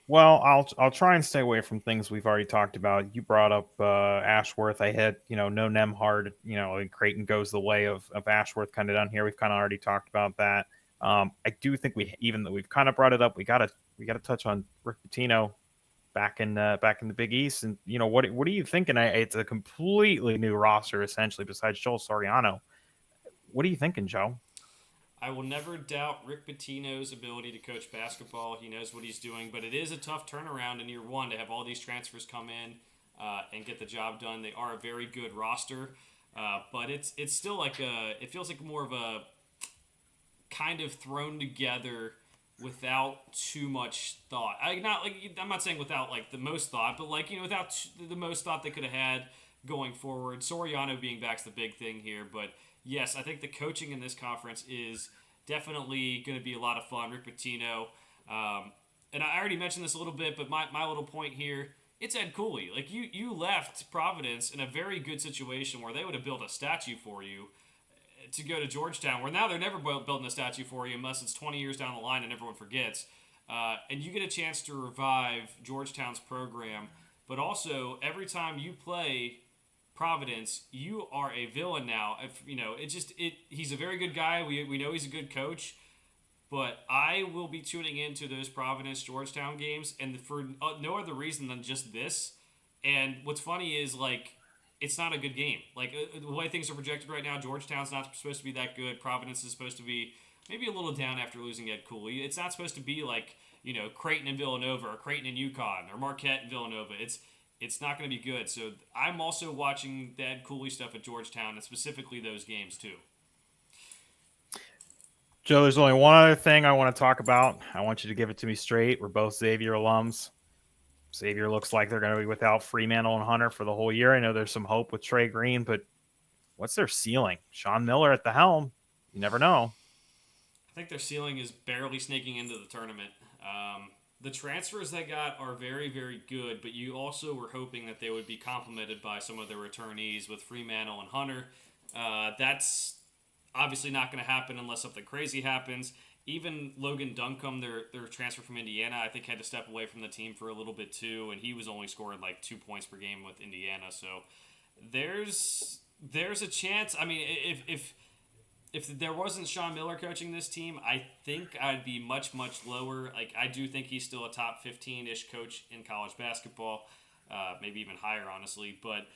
Well, I'll try and stay away from things we've already talked about. You brought up Ashworth. I had no Nemhard. And Creighton goes the way of Ashworth kind of down here. We've kind of already talked about that. I do think even though we've kind of brought it up, we gotta touch on Rick Pitino back in the Big East. And what are you thinking? It's a completely new roster essentially, besides Joel Soriano. What are you thinking, Joe? I will never doubt Rick Pitino's ability to coach basketball. He knows what he's doing, but it is a tough turnaround in year one to have all these transfers come in and get the job done. They are a very good roster, but it's still it feels like more of a kind of thrown together without too much thought. I'm not saying without like the most thought, but without the most thought they could have had going forward. Soriano being back's the big thing here, but yes, I think the coaching in this conference is definitely going to be a lot of fun. Rick Pitino, and I already mentioned this a little bit, but my little point here, it's Ed Cooley. Like you left Providence in a very good situation where they would have built a statue for you to go to Georgetown, where now they're never building a statue for you unless it's 20 years down the line and everyone forgets. And you get a chance to revive Georgetown's program, but also every time you play Providence, you are a villain now. If he's a very good guy. We know he's a good coach, but I will be tuning into those Providence Georgetown games, and for no other reason than just this. And what's funny is it's not a good game. The way things are projected right now, Georgetown's not supposed to be that good. Providence is supposed to be maybe a little down after losing Ed Cooley. It's not supposed to be Creighton and Villanova, or Creighton and UConn, or Marquette and Villanova. It's not going to be good. So I'm also watching the Ed Cooley stuff at Georgetown, and specifically those games too. Joe, there's only one other thing I want to talk about. I want you to give it to me straight. We're both Xavier alums. Xavier looks like they're going to be without Freemantle and Hunter for the whole year. I know there's some hope with Trey Green, but what's their ceiling? Sean Miller at the helm. You never know. I think their ceiling is barely sneaking into the tournament. The transfers they got are very, very good, but you also were hoping that they would be complemented by some of the returnees with Freemantle and Hunter. That's obviously not going to happen unless something crazy happens. Even Logan Duncombe, their transfer from Indiana, I think had to step away from the team for a little bit too, and he was only scoring 2 points per game with Indiana. So there's a chance. I mean, if there wasn't Sean Miller coaching this team, I think I'd be much, much lower. I do think he's still a top 15-ish coach in college basketball, maybe even higher, honestly. But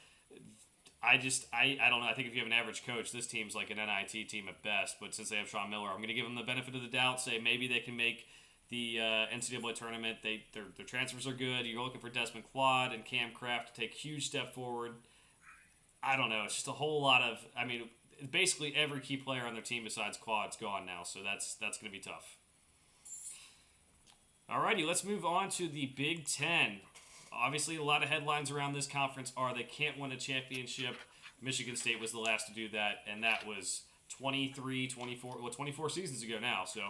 I don't know. I think if you have an average coach, this team's like an NIT team at best. But since they have Sean Miller, I'm going to give them the benefit of the doubt, say maybe they can make the NCAA tournament. Their transfers are good. You're looking for Desmond Claude and Cam Kraft to take a huge step forward. I don't know. It's just a whole lot of – basically every key player on their team besides Claude's gone now, so that's going to be tough. Alrighty, let's move on to the Big Ten. Obviously, a lot of headlines around this conference are they can't win a championship. Michigan State was the last to do that, and that was 24 seasons ago now. So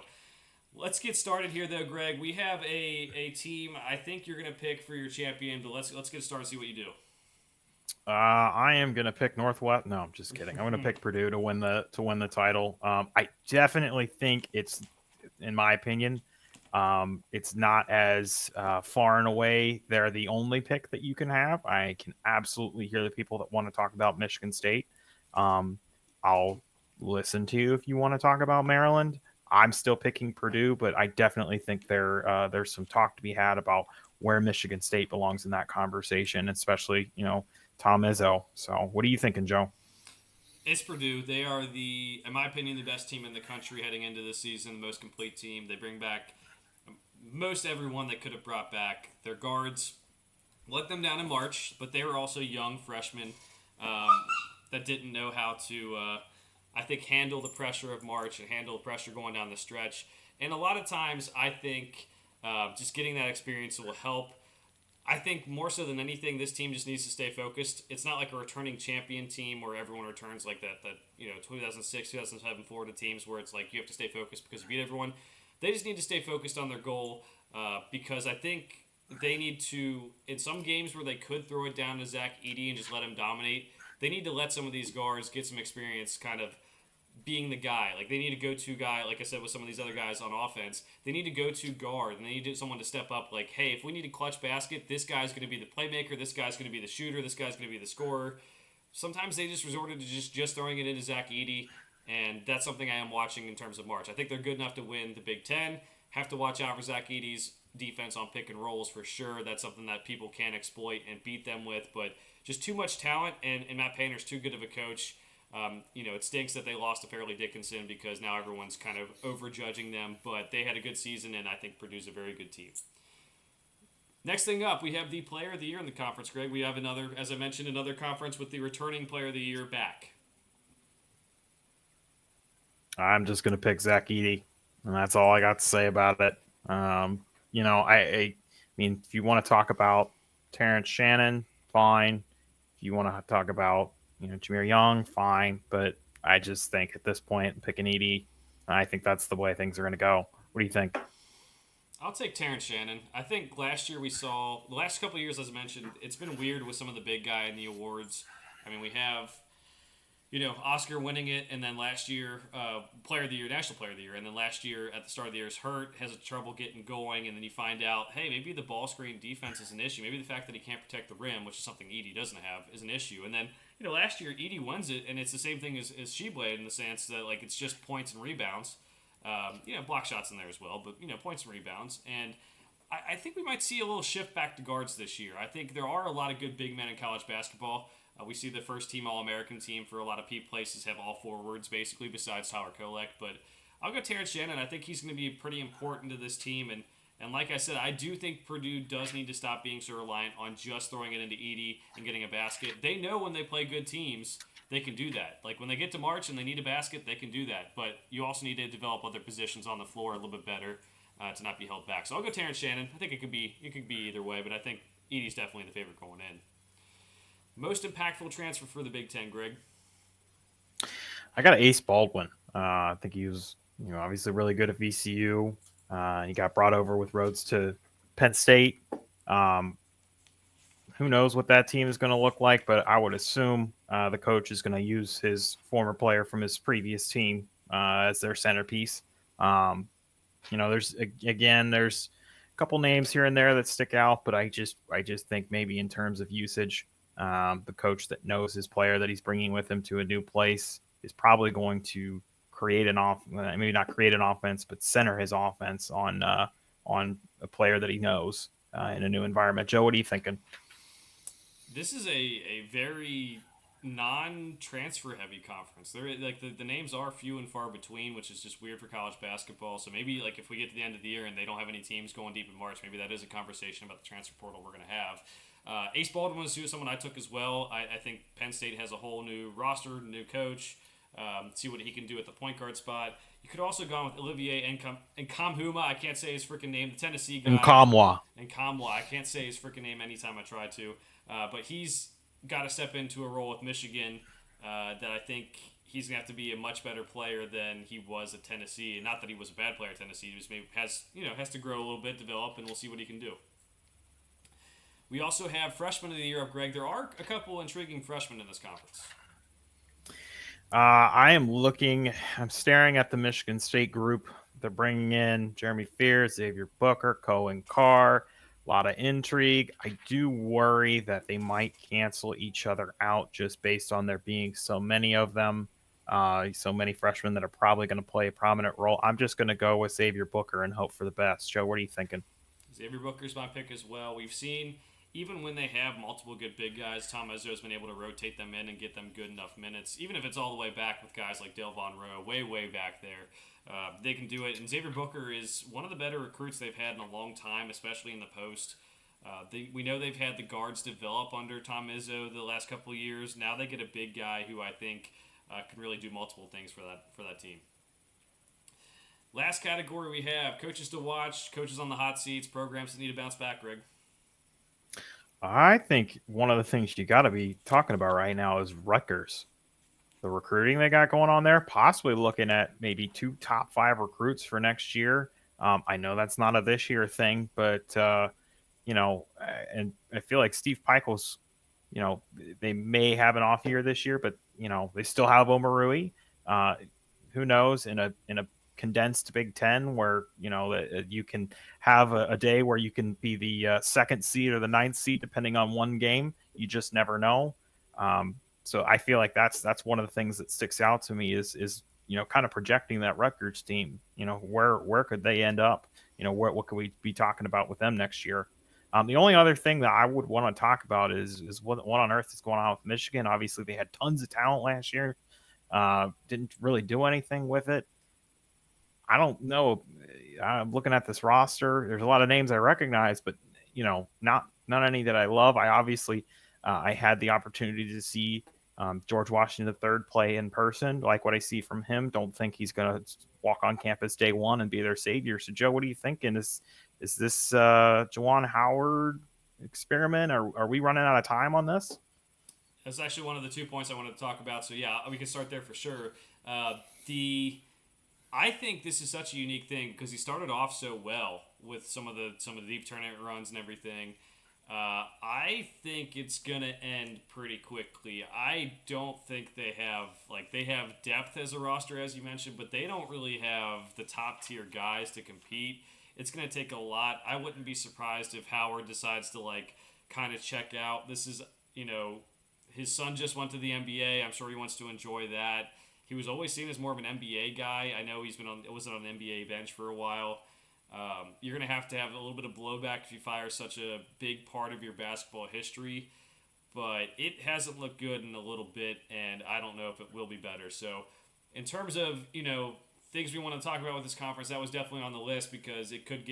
let's get started here, though, Greg. We have a team I think you're going to pick for your champion, but let's get started and see what you do. I am going to pick Northwest. No, I'm just kidding. I'm going to pick Purdue to win the title. I definitely think it's, in my opinion, it's not as far and away they're the only pick that you can have. I can absolutely hear the people that want to talk about Michigan State. I'll listen to you if you want to talk about Maryland. I'm still picking Purdue, but I definitely think there's some talk to be had about where Michigan State belongs in that conversation, especially, Tom Izzo. So what are you thinking, Joe? It's Purdue. They are in my opinion, the best team in the country heading into this season, the most complete team. They bring back most everyone they could have brought back. Their guards let them down in March, but they were also young freshmen that didn't know how to I think handle the pressure of March and handle the pressure going down the stretch. And a lot of times, I think just getting that experience will help. I think more so than anything, this team just needs to stay focused. It's not like a returning champion team where everyone returns like that. 2006, 2007 Florida teams where it's like you have to stay focused because you beat everyone. They just need to stay focused on their goal because I think they need to, in some games where they could throw it down to Zach Edey and just let him dominate, they need to let some of these guards get some experience kind of being the guy. Like they need a go-to guy, like I said with some of these other guys on offense. They need a go-to guard, and they need someone to step up. Like, hey, if we need a clutch basket, this guy's going to be the playmaker. This guy's going to be the shooter. This guy's going to be the scorer. Sometimes they just resorted to just throwing it into Zach Edey, and that's something I am watching in terms of March. I think they're good enough to win the Big Ten. Have to watch out for Zach Edey's defense on pick and rolls for sure. That's something that people can exploit and beat them with, but just too much talent, and Matt Painter's too good of a coach. It stinks that they lost to Fairleigh Dickinson because now everyone's kind of overjudging them, but they had a good season and I think Purdue's a very good team. Next thing up, we have the Player of the Year in the conference, Greg. We have another, as I mentioned, another conference with the returning Player of the Year back. I'm just going to pick Zach Edey, and that's all I got to say about it. I mean, if you want to talk about Terrence Shannon, fine. If you want to talk about Jameer Young, fine. But I just think at this point, picking Edey, I think that's the way things are going to go. What do you think? I'll take Terrence Shannon. I think last year we saw, the last couple of years, as I mentioned, it's been weird with some of the big guy in the awards. I mean, we have, Oscar winning it, and then last year, Player of the Year, National Player of the Year, and then last year at the start of the year is hurt, has trouble getting going, and then you find out, hey, maybe the ball screen defense is an issue. Maybe the fact that he can't protect the rim, which is something Edey doesn't have, is an issue. And then, last year Edey wins it, and it's the same thing as Sheblade in the sense that, like, it's just points and rebounds. Block shots in there as well, but points and rebounds. And I think we might see a little shift back to guards this year. I think there are a lot of good big men in college basketball. We see the first team All-American team for a lot of places have all forwards basically besides Tyler Kolek. But I'll go Terrence Shannon. I think he's going to be pretty important to this team. And like I said, I do think Purdue does need to stop being so reliant on just throwing it into Edey and getting a basket. They know when they play good teams, they can do that. Like when they get to March and they need a basket, they can do that. But you also need to develop other positions on the floor a little bit better to not be held back. So I'll go Terrence Shannon. I think it could be either way, but I think Edey's definitely the favorite going in. Most impactful transfer for the Big Ten, Greg? I got Ace Baldwin. I think he was, obviously really good at VCU. He got brought over with Rhodes to Penn State. Who knows what that team is going to look like, but I would assume the coach is going to use his former player from his previous team as their centerpiece. There's a couple names here and there that stick out, but I just think maybe in terms of usage, the coach that knows his player that he's bringing with him to a new place is probably going to create maybe not create an offense, but center his offense on a player that he knows in a new environment. Joe, what are you thinking? This is a very non-transfer heavy conference. The names are few and far between, which is just weird for college basketball. So maybe like if we get to the end of the year and they don't have any teams going deep in March, maybe that is a conversation about the transfer portal we're going to have. Ace Baldwin was someone I took as well. I think Penn State has a whole new roster, new coach. See what he can do at the point guard spot. You could also go on with Olivier Nkamhoua. I can't say his freaking name. The Tennessee guy. Nkamhoua. I can't say his freaking name anytime I try to. But he's got to step into a role with Michigan that I think he's going to have to be a much better player than he was at Tennessee. And not that he was a bad player at Tennessee. He just maybe has to grow a little bit, develop, and we'll see what he can do. We also have Freshman of the Year up, Greg. There are a couple intriguing freshmen in this conference. I'm staring at the Michigan State group. They're bringing in Jeremy Fears, Xavier Booker, Cohen Carr. A lot of intrigue. I do worry that they might cancel each other out just based on there being so many of them, so many freshmen that are probably going to play a prominent role. I'm just going to go with Xavier Booker and hope for the best. Joe, what are you thinking? Xavier Booker's my pick as well. We've seen, even when they have multiple good big guys, Tom Izzo has been able to rotate them in and get them good enough minutes, even if it's all the way back with guys like Dale Von Rowe, way back there. They can do it, and Xavier Booker is one of the better recruits they've had in a long time, especially in the post. We know they've had the guards develop under Tom Izzo the last couple of years. Now they get a big guy who I think can really do multiple things for that team. Last category we have coaches to watch, coaches on the hot seats, programs that need to bounce back. Greg. I think one of the things you got to be talking about right now is Rutgers. The recruiting they got going on there, possibly looking at maybe 2 top 5 recruits for next year. I know that's not a this year thing, but and I feel like Steve Pikiell's, they may have an off year this year, but they still have Omarui. Uh, who knows in a condensed Big Ten where you can have a day where you can be the second seed or the ninth seed depending on one game. You just never know. So I feel like that's one of the things that sticks out to me is kind of projecting that Rutgers team. Where could they end up? What could we be talking about with them next year? The only other thing that I would want to talk about is what on earth is going on with Michigan. Obviously, they had tons of talent last year. Didn't really do anything with it. I don't know. I'm looking at this roster. There's a lot of names I recognize, but not any that I love. I obviously I had the opportunity to see George Washington III play in person. Like what I see from him. Don't think he's going to walk on campus day one and be their savior. So, Joe, what are you thinking? Is this Juwan Howard experiment? Are we running out of time on this? That's actually one of the 2 points I wanted to talk about. So yeah, we can start there for sure. I think this is such a unique thing because he started off so well with some of the deep tournament runs and everything. I think it's gonna end pretty quickly. I don't think they have depth as a roster as you mentioned, but they don't really have the top tier guys to compete. It's gonna take a lot. I wouldn't be surprised if Howard decides to kind of check out. This is his son just went to the NBA. I'm sure he wants to enjoy that. He was always seen as more of an NBA guy. I know wasn't on the NBA bench for a while. You're going to have a little bit of blowback if you fire such a big part of your basketball history. But it hasn't looked good in a little bit, and I don't know if it will be better. So in terms of, things we want to talk about with this conference, that was definitely on the list because it could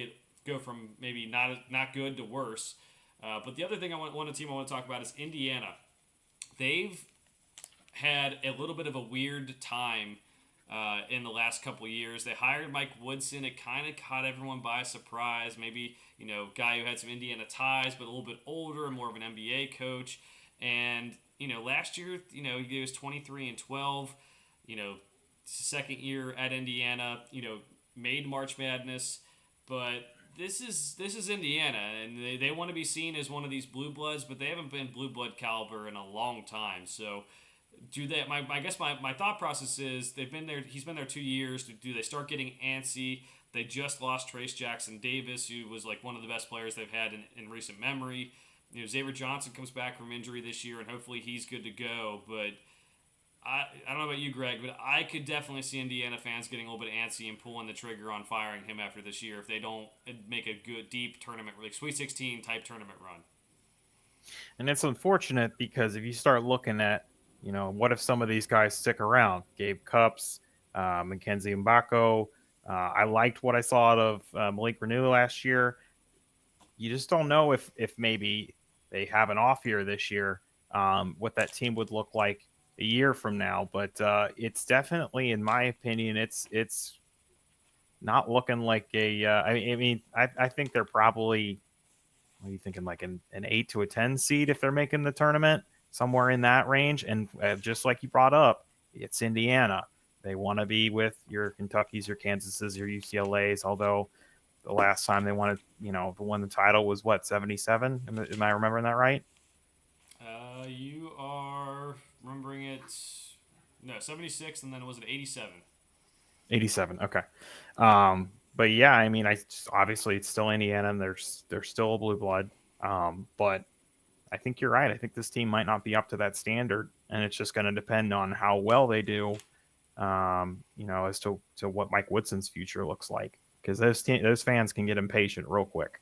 go from maybe not good to worse. But the other thing one team I want to talk about is Indiana. They've had a little bit of a weird time in the last couple of years. They hired Mike Woodson. It kind of caught everyone by surprise. Maybe, guy who had some Indiana ties, but a little bit older and more of an NBA coach. And, last year, he was 23-12, second year at Indiana, made March Madness. But this is Indiana, and they want to be seen as one of these blue bloods, but they haven't been blue blood caliber in a long time. So do they? I guess my thought process is they've been there. He's been there 2 years. Do they start getting antsy? They just lost Trace Jackson Davis, who was one of the best players they've had in recent memory. Xavier Johnson comes back from injury this year, and hopefully he's good to go. But I don't know about you, Greg, but I could definitely see Indiana fans getting a little bit antsy and pulling the trigger on firing him after this year if they don't make a good, deep tournament, Sweet 16 type tournament run. And it's unfortunate because if you start looking at, what if some of these guys stick around? Gabe Cupps, Mackenzie Mbako. I liked what I saw out of Malik Renew last year. You just don't know if maybe they have an off year this year, what that team would look like a year from now. But it's definitely, in my opinion, it's not looking like a. I think they're probably. What are you thinking? Like an 8 to a 10 seed if they're making the tournament, somewhere in that range. And just like you brought up, it's Indiana. They want to be with your Kentuckys, your Kansases, your UCLAs. Although the last time they wanted, won the title was what, 77? Am I remembering that right? You are remembering it. No, 76, and then was it 87? 87. Okay. But yeah, obviously it's still Indiana, and they're still a blue blood. But I think you're right. I think this team might not be up to that standard, and it's just going to depend on how well they do. As to what Mike Woodson's future looks like, because those fans can get impatient real quick.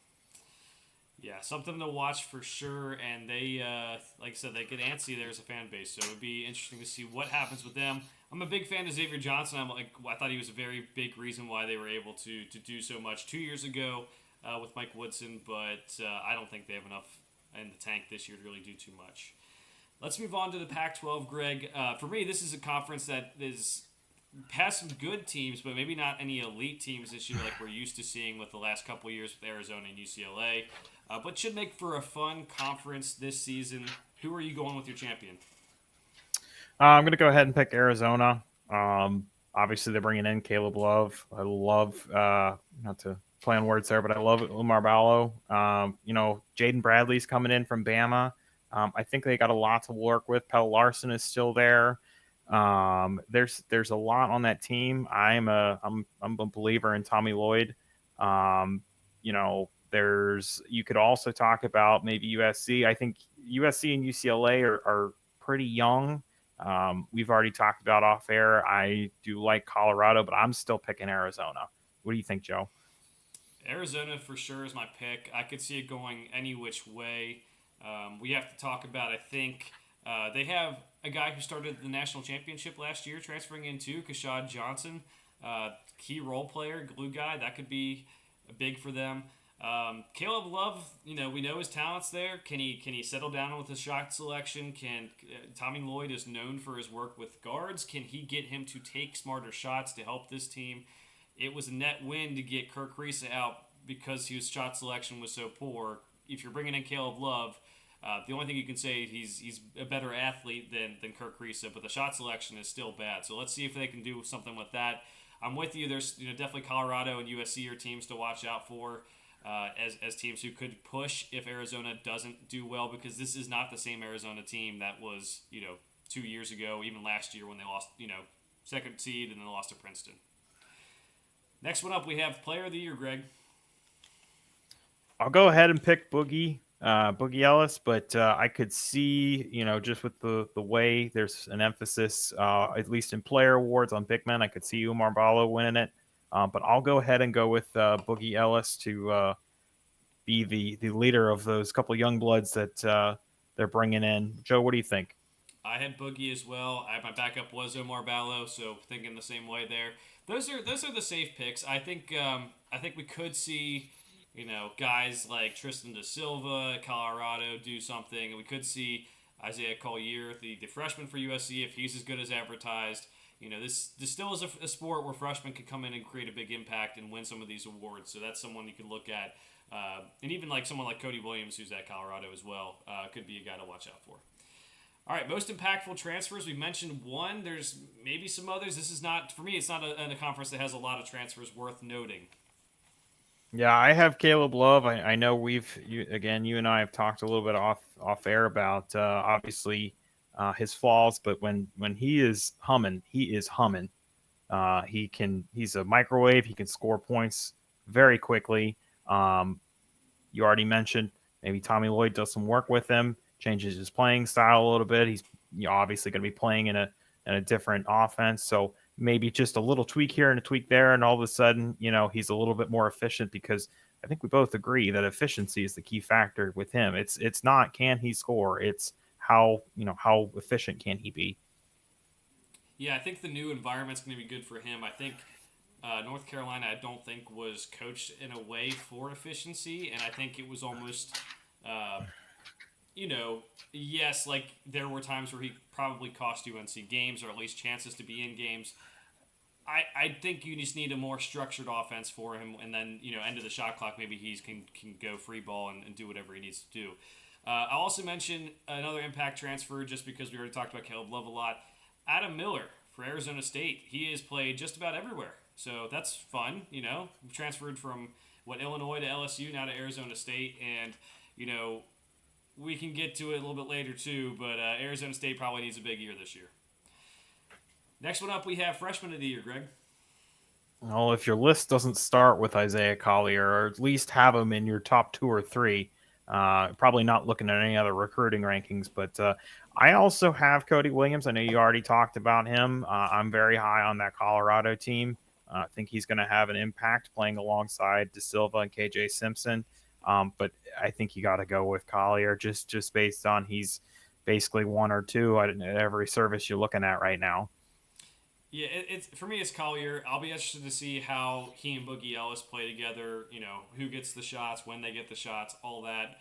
Yeah, something to watch for sure. And they, like I said, they get antsy there as a fan base, so it would be interesting to see what happens with them. I'm a big fan of Xavier Johnson. I thought he was a very big reason why they were able to do so much 2 years ago with Mike Woodson, but I don't think they have enough in the tank this year to really do too much. Let's move on to the Pac-12, Greg. For me, this is a conference that has some good teams, but maybe not any elite teams this year like we're used to seeing with the last couple years with Arizona and UCLA. But should make for a fun conference this season. Who are you going with your champion? I'm going to go ahead and pick Arizona. Obviously, they're bringing in Caleb Love. I love, not to play on words there, but I love Umar Ballo. Jaden Bradley's coming in from Bama. I think they got a lot to work with. Pell Larson is still there. There's a lot on that team. I'm a believer in Tommy Lloyd. There's you could also talk about maybe USC. I think USC and UCLA are pretty young. We've already talked about off air. I do like Colorado, but I'm still picking Arizona. What do you think, Joe? Arizona for sure is my pick. I could see it going any which way. We have to talk about, I think, they have a guy who started the national championship last year transferring in too, Kashad Johnson. Key role player, glue guy. That could be big for them. Caleb Love, we know his talents there. Can he settle down with his shot selection? Can Tommy Lloyd is known for his work with guards? Can he get him to take smarter shots to help this team? It was a net win to get Kirk Risa out because his shot selection was so poor. If you're bringing in Caleb Love, the only thing you can say he's a better athlete than Kirk Risa, but the shot selection is still bad. So let's see if they can do something with that. I'm with you. There's definitely Colorado and USC are teams to watch out for as teams who could push if Arizona doesn't do well, because this is not the same Arizona team that was 2 years ago, even last year when they lost second seed and then lost to Princeton. Next one up, we have Player of the Year, Greg. I'll go ahead and pick Boogie Ellis, but I could see, just with the way there's an emphasis, at least in player awards on big men, I could see Umar Ballo winning it. But I'll go ahead and go with Boogie Ellis to be the leader of those couple young bloods that they're bringing in. Joe, what do you think? I had Boogie as well. My backup was Omar Ballo, so thinking the same way there. Those are the safe picks. I think we could see guys like Tristan Da Silva at Colorado do something. We could see Isaiah Collier, the freshman for USC, if he's as good as advertised. This still is a sport where freshmen can come in and create a big impact and win some of these awards. So that's someone you can look at. And even like someone like Cody Williams, who's at Colorado as well, could be a guy to watch out for. All right, most impactful transfers. We mentioned one. There's maybe some others. This is not, for me, it's not a conference that has a lot of transfers worth noting. Yeah, I have Caleb Love. I know you and I have talked a little bit off air about obviously his flaws, but when he is humming, he is humming. He's a microwave. He can score points very quickly. You already mentioned maybe Tommy Lloyd does some work with him, changes his playing style a little bit. He's obviously going to be playing in a different offense, so maybe just a little tweak here and a tweak there, and all of a sudden, he's a little bit more efficient, because I think we both agree that efficiency is the key factor with him. It's not can he score, it's how efficient can he be. Yeah, I think the new environment's going to be good for him. I think North Carolina, I don't think, was coached in a way for efficiency, and I think it was almost, yes, like there were times where he probably cost UNC games or at least chances to be in games. I think you just need a more structured offense for him, and then end of the shot clock, maybe he can go free ball and do whatever he needs to do. I'll also mention another impact transfer, just because we already talked about Caleb Love a lot. Adam Miller for Arizona State. He has played just about everywhere, so that's fun. Transferred from Illinois to LSU, now to Arizona State, and we can get to it a little bit later too. But Arizona State probably needs a big year this year. Next one up, we have Freshman of the Year, Greg. Well, if your list doesn't start with Isaiah Collier, or at least have him in your top two or three, probably not looking at any other recruiting rankings. But I also have Cody Williams. I know you already talked about him. I'm very high on that Colorado team. I think he's going to have an impact playing alongside Da Silva and KJ Simpson. But I think you got to go with Collier just based on he's basically one or two at every service you're looking at right now. Yeah, it's for me, it's Collier. I'll be interested to see how he and Boogie Ellis play together. Who gets the shots, when they get the shots, all that.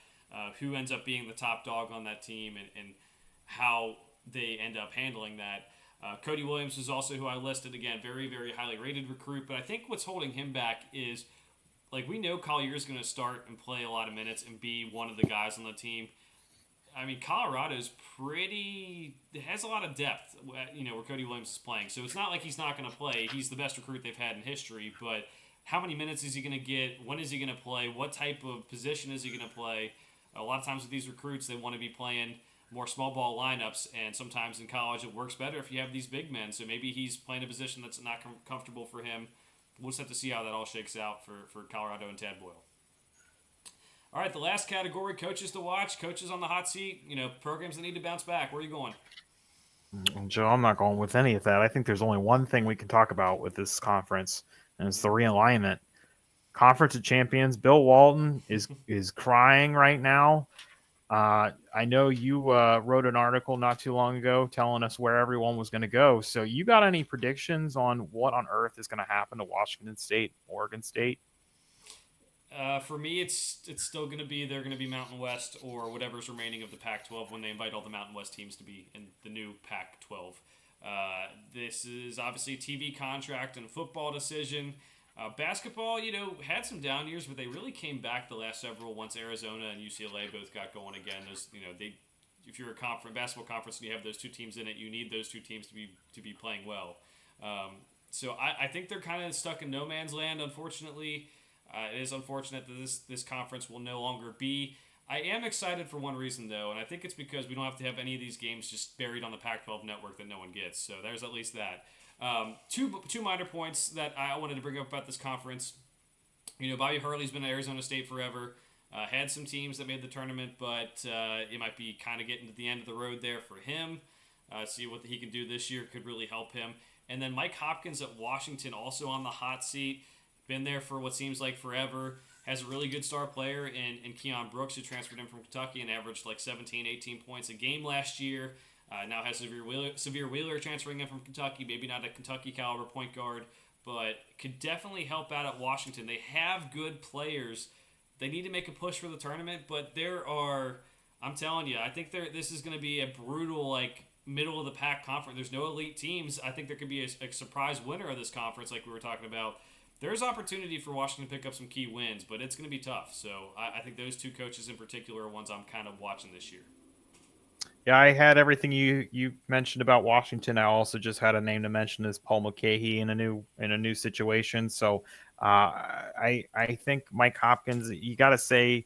Who ends up being the top dog on that team, and how they end up handling that. Cody Williams is also who I listed again, very very highly rated recruit. But I think what's holding him back is like we know Collier is going to start and play a lot of minutes and be one of the guys on the team. I mean, Colorado's pretty it has a lot of depth, where Cody Williams is playing. So it's not like he's not going to play. He's the best recruit they've had in history. But how many minutes is he going to get? When is he going to play? What type of position is he going to play? A lot of times with these recruits, they want to be playing more small ball lineups, and sometimes in college it works better if you have these big men. So maybe he's playing a position that's not comfortable for him. We'll just have to see how that all shakes out for Colorado and Tad Boyle. All right, the last category, coaches to watch, coaches on the hot seat, programs that need to bounce back. Where are you going? Joe, I'm not going with any of that. I think there's only one thing we can talk about with this conference, and it's the realignment. Conference of Champions, Bill Walton is crying right now. I know you wrote an article not too long ago telling us where everyone was going to go. So you got any predictions on what on earth is going to happen to Washington State, Oregon State? For me, it's still going to be they're going to be Mountain West or whatever's remaining of the Pac-12 when they invite all the Mountain West teams to be in the new Pac-12. This is obviously a TV contract and a football decision. Basketball, had some down years, but they really came back the last several once Arizona and UCLA both got going again. If you're a basketball conference and you have those two teams in it, you need those two teams to be playing well. So I think they're kind of stuck in no man's land, unfortunately. It is unfortunate that this conference will no longer be. I am excited for one reason, though, and I think it's because we don't have to have any of these games just buried on the Pac-12 network that no one gets. So there's at least that. Two minor points that I wanted to bring up about this conference. Bobby Hurley's been at Arizona State forever. Had some teams that made the tournament, but it might be kind of getting to the end of the road there for him. See what he can do this year could really help him. And then Mike Hopkins at Washington, also on the hot seat. Been there for what seems like forever. Has a really good star player in Keon Brooks, who transferred in from Kentucky and averaged like 17, 18 points a game last year. Now has Severe Wheeler transferring in from Kentucky. Maybe not a Kentucky caliber point guard, but could definitely help out at Washington. They have good players. They need to make a push for the tournament, but I'm telling you, I think this is going to be a brutal, middle of the pack conference. There's no elite teams. I think there could be a surprise winner of this conference, like we were talking about. There's opportunity for Washington to pick up some key wins, but it's going to be tough. So I think those two coaches in particular are ones I'm kind of watching this year. Yeah, I had everything you mentioned about Washington. I also just had a name to mention is Paul Mulcahy in a new situation. So I think Mike Hopkins, you got to say,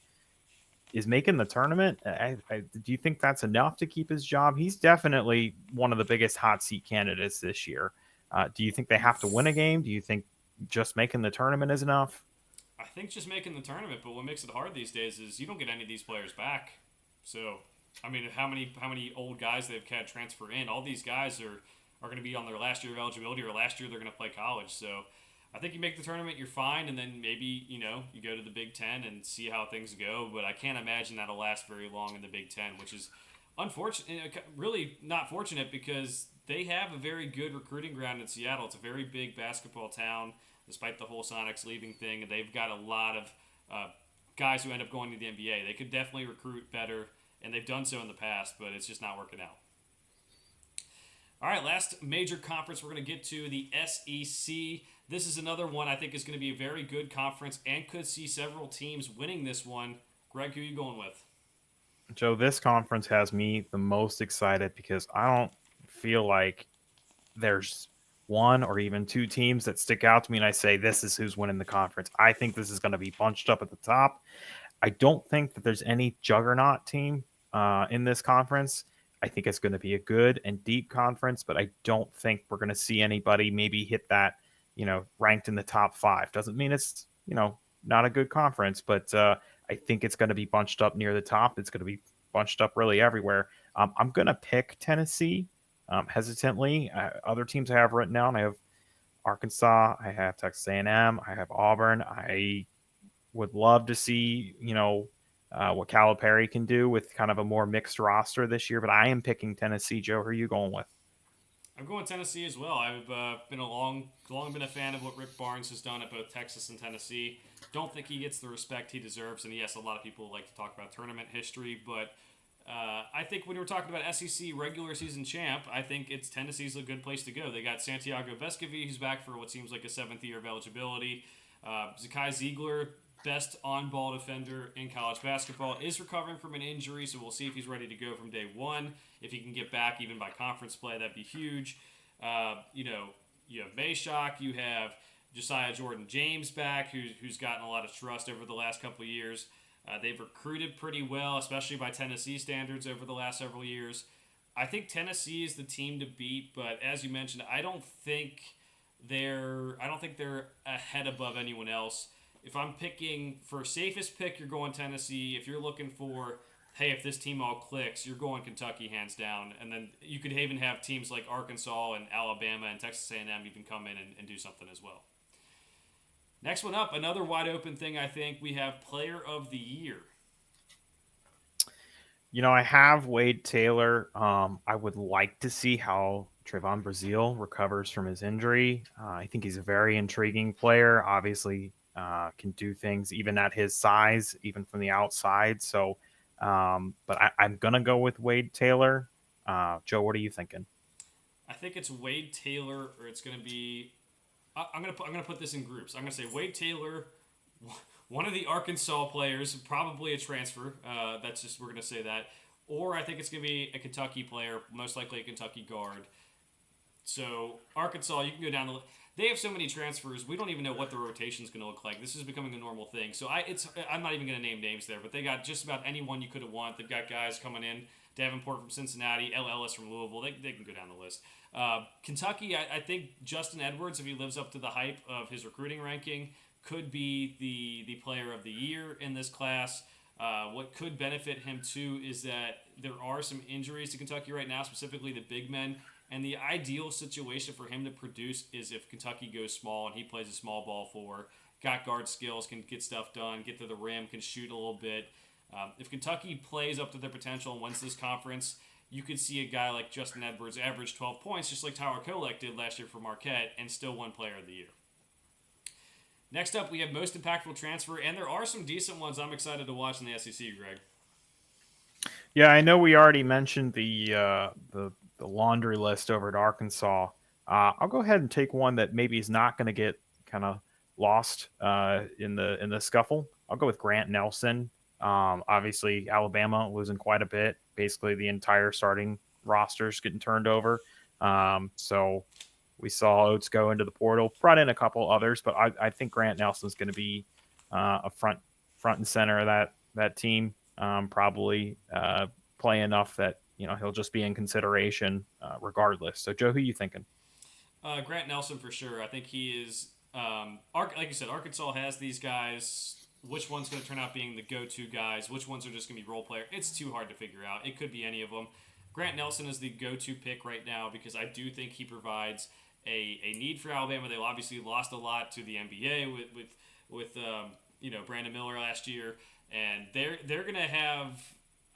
is making the tournament. Do you think that's enough to keep his job? He's definitely one of the biggest hot seat candidates this year. Do you think they have to win a game? Do you think just making the tournament is enough? I think just making the tournament, but what makes it hard these days is you don't get any of these players back. So, I mean, how many old guys they've had transfer in? All these guys are going to be on their last year of eligibility, or last year they're going to play college. So, I think you make the tournament, you're fine, and then maybe you go to the Big Ten and see how things go. But I can't imagine that'll last very long in the Big Ten, which is unfortunate. Really not fortunate because they have a very good recruiting ground in Seattle. It's a very big basketball town, despite the whole Sonics leaving thing, and they've got a lot of guys who end up going to the NBA. They could definitely recruit better, and they've done so in the past, but it's just not working out. All right, last major conference we're going to get to, the SEC. This is another one I think is going to be a very good conference and could see several teams winning this one. Greg, who are you going with? Joe, this conference has me the most excited because I don't feel like there's one or even two teams that stick out to me and I say, this is who's winning the conference. I think this is going to be bunched up at the top. I don't think that there's any juggernaut team in this conference. I think it's going to be a good and deep conference, but I don't think we're going to see anybody maybe hit that, ranked in the top 5. Doesn't mean it's, not a good conference, but I think it's going to be bunched up near the top. It's going to be bunched up really everywhere. I'm going to pick Tennessee hesitantly. Other teams I have written down, I have Arkansas, I have Texas A&M, I have Auburn. I would love to see, what Calipari can do with kind of a more mixed roster this year, but I am picking Tennessee. Joe, who are you going with? I'm going Tennessee as well. I've been long been a fan of what Rick Barnes has done at both Texas and Tennessee. Don't think he gets the respect he deserves, and yes, a lot of people like to talk about tournament history, but I think when we're talking about SEC regular season champ, I think it's Tennessee's a good place to go. They got Santiago Vescovi, who's back for what seems like a seventh year of eligibility. Zakai Ziegler, best on-ball defender in college basketball, is recovering from an injury, so we'll see if he's ready to go from day one. If he can get back even by conference play, that'd be huge. You have Mayshock, you have Josiah Jordan James back, who's gotten a lot of trust over the last couple of years. They've recruited pretty well, especially by Tennessee standards over the last several years. I think Tennessee is the team to beat, but as you mentioned, I don't think they're ahead above anyone else. If I'm picking for safest pick, you're going Tennessee. If you're looking for, hey, if this team all clicks, you're going Kentucky hands down. And then you could even have teams like Arkansas and Alabama and Texas A&M even come in and do something as well. Next one up, another wide open thing. I think we have Player of the Year. I have Wade Taylor. I would like to see how Trayvon Brazile recovers from his injury. I think he's a very intriguing player. Obviously, can do things even at his size, even from the outside. So, but I'm gonna go with Wade Taylor. Joe, what are you thinking? I think it's Wade Taylor, or it's going to be. I'm gonna put this in groups. I'm gonna say Wade Taylor, one of the Arkansas players, probably a transfer. That's just we're gonna say that. Or I think it's gonna be a Kentucky player, most likely a Kentucky guard. So Arkansas, you can go down the. They have so many transfers. We don't even know what the rotation is going to look like. This is becoming a normal thing. So I'm not even going to name names there, but they got just about anyone you could have want. They've got guys coming in. Davenport from Cincinnati, L. Ellis from Louisville. They can go down the list. Kentucky, I think Justin Edwards, if he lives up to the hype of his recruiting ranking, could be the player of the year in this class. What could benefit him too is that there are some injuries to Kentucky right now, specifically the big men. And the ideal situation for him to produce is if Kentucky goes small and he plays a small ball four, got guard skills, can get stuff done, get to the rim, can shoot a little bit. If Kentucky plays up to their potential and wins this conference, you could see a guy like Justin Edwards average 12 points, just like Tyler Kolek did last year for Marquette, and still won Player of the Year. Next up, we have most impactful transfer, and there are some decent ones I'm excited to watch in the SEC, Greg. Yeah, I know we already mentioned the laundry list over at Arkansas. I'll go ahead and take one that maybe is not going to get kind of lost in the scuffle. I'll go with Grant Nelson. Obviously, Alabama losing quite a bit. Basically, the entire starting roster's getting turned over. So we saw Oates go into the portal, brought in a couple others, but I think Grant Nelson's going to be a front and center of that team. Probably play enough that he'll just be in consideration regardless. So, Joe, who you thinking? Grant Nelson for sure. I think he is. Like you said, Arkansas has these guys. Which one's going to turn out being the go-to guys? Which ones are just going to be role player? It's too hard to figure out. It could be any of them. Grant Nelson is the go-to pick right now because I do think he provides a need for Alabama. They obviously lost a lot to the NBA with Brandon Miller last year, and they're going to have,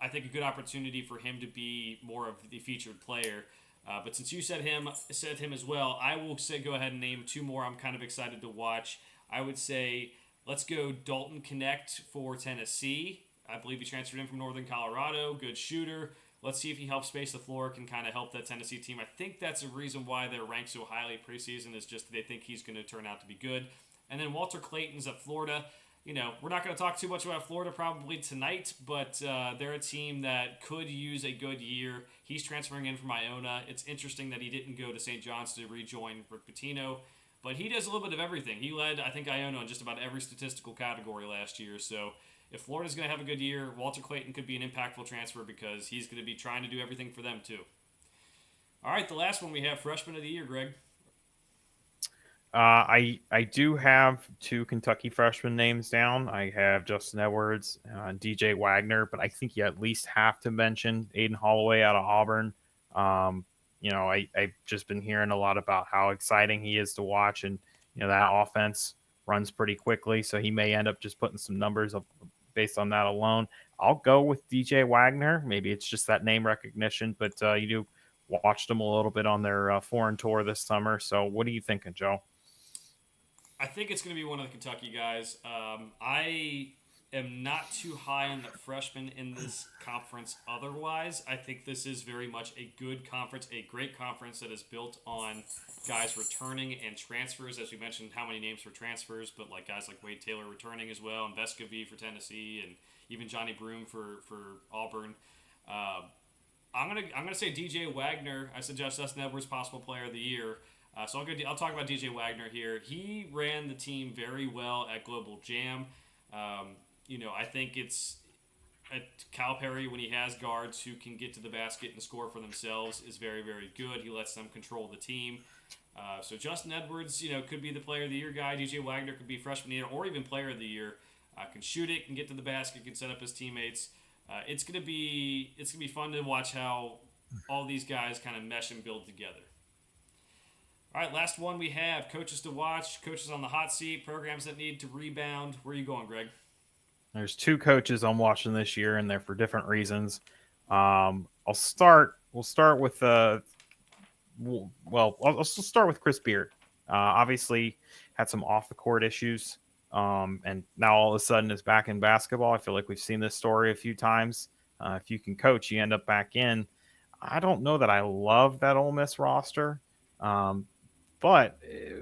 I think, a good opportunity for him to be more of the featured player. But since you said him as well, I will go ahead and name two more I'm kind of excited to watch. I would say let's go Dalton Connect for Tennessee. I believe he transferred in from Northern Colorado. Good shooter. Let's see if he helps space the floor, can kind of help that Tennessee team. I think that's a reason why they're ranked so highly preseason is just they think he's going to turn out to be good. And then Walter Clayton's at Florida. We're not going to talk too much about Florida probably tonight, but they're a team that could use a good year. He's transferring in from Iona. It's interesting that he didn't go to St. John's to rejoin Rick Pitino, but he does a little bit of everything. He led, I think, Iona in just about every statistical category last year. So if Florida's going to have a good year, Walter Clayton could be an impactful transfer because he's going to be trying to do everything for them too. All right, the last one we have, Freshman of the Year, Greg. I do have two Kentucky freshman names down. I have Justin Edwards, DJ Wagner, but I think you at least have to mention Aiden Holloway out of Auburn. I've just been hearing a lot about how exciting he is to watch, and that offense runs pretty quickly, so he may end up just putting some numbers up based on that alone. I'll go with DJ Wagner. Maybe it's just that name recognition, but you do watched them a little bit on their foreign tour this summer. So what are you thinking, Joe? I think it's going to be one of the Kentucky guys. I am not too high on the freshmen in this conference otherwise. I think this is very much a good conference, a great conference that is built on guys returning and transfers. As we mentioned, how many names for transfers, but like guys like Wade Taylor returning as well, and Vescovi for Tennessee, and even Johnny Broome for Auburn. I'm gonna say DJ Wagner. I suggest Justin Edwards possible player of the year. I'll talk about DJ Wagner here. He ran the team very well at Global Jam. I think it's at Calipari when he has guards who can get to the basket and score for themselves is very, very good. He lets them control the team. So Justin Edwards, could be the player of the year guy. DJ Wagner could be freshman year or even player of the year. Can shoot it, can get to the basket, can set up his teammates. It's gonna be fun to watch how all these guys kind of mesh and build together. All right, last one we have coaches to watch, coaches on the hot seat, programs that need to rebound. Where are you going, Greg? There's two coaches I'm watching this year, and they're for different reasons. We'll start with I'll start with Chris Beard. Obviously, had some off the court issues, and now all of a sudden is back in basketball. I feel like we've seen this story a few times. If you can coach, you end up back in. I don't know that I love that Ole Miss roster. But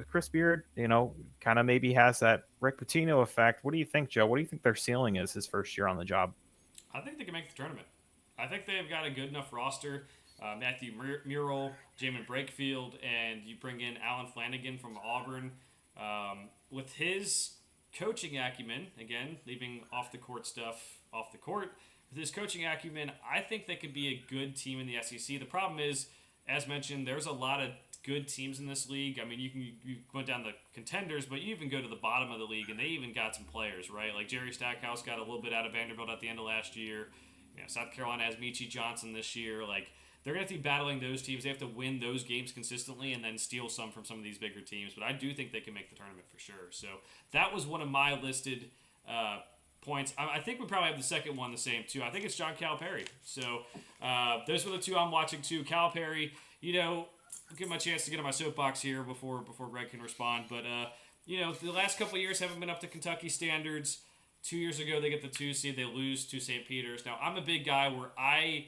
Chris Beard, kind of maybe has that Rick Pitino effect. What do you think, Joe? What do you think their ceiling is his first year on the job? I think they can make the tournament. I think they've got a good enough roster. Matthew Murrell, Jamin Brakefield, and you bring in Alan Flanagan from Auburn. With his coaching acumen, again, leaving off the court stuff off the court, with his coaching acumen, I think they could be a good team in the SEC. The problem is, as mentioned, there's a lot of good teams in this league. I mean, you went down the contenders, but you even go to the bottom of the league, and they even got some players, right? Like Jerry Stackhouse got a little bit out of Vanderbilt at the end of last year. South Carolina has Michi Johnson this year. Like, they're going to have to be battling those teams. They have to win those games consistently and then steal some from some of these bigger teams. But I do think they can make the tournament for sure. So that was one of my listed points. I think we probably have the second one the same too. I think it's John Calipari. So those were the two I'm watching too. Calipari, I'll give my chance to get on my soapbox here before Greg can respond. But the last couple of years haven't been up to Kentucky standards. 2 years ago they get the 2 seed, they lose to St. Peter's. Now I'm a big guy where I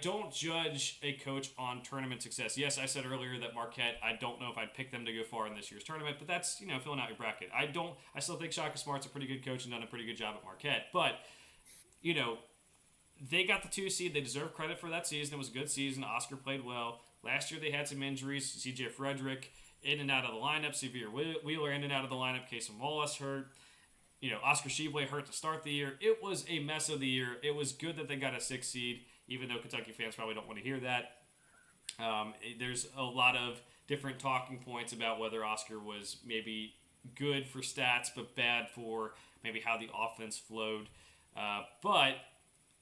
don't judge a coach on tournament success. Yes, I said earlier that Marquette, I don't know if I'd pick them to go far in this year's tournament, but that's filling out your bracket. I still think Shaka Smart's a pretty good coach and done a pretty good job at Marquette, but they got the 2 seed. They deserve credit for that season. It was a good season. Oscar played well. Last year they had some injuries. C.J. Frederick in and out of the lineup. Severe Wheeler in and out of the lineup. Casey Wallace hurt. Oscar Tshiebwe hurt to start the year. It was a mess of the year. It was good that they got a 6 seed, even though Kentucky fans probably don't want to hear that. There's a lot of different talking points about whether Oscar was maybe good for stats but bad for maybe how the offense flowed. But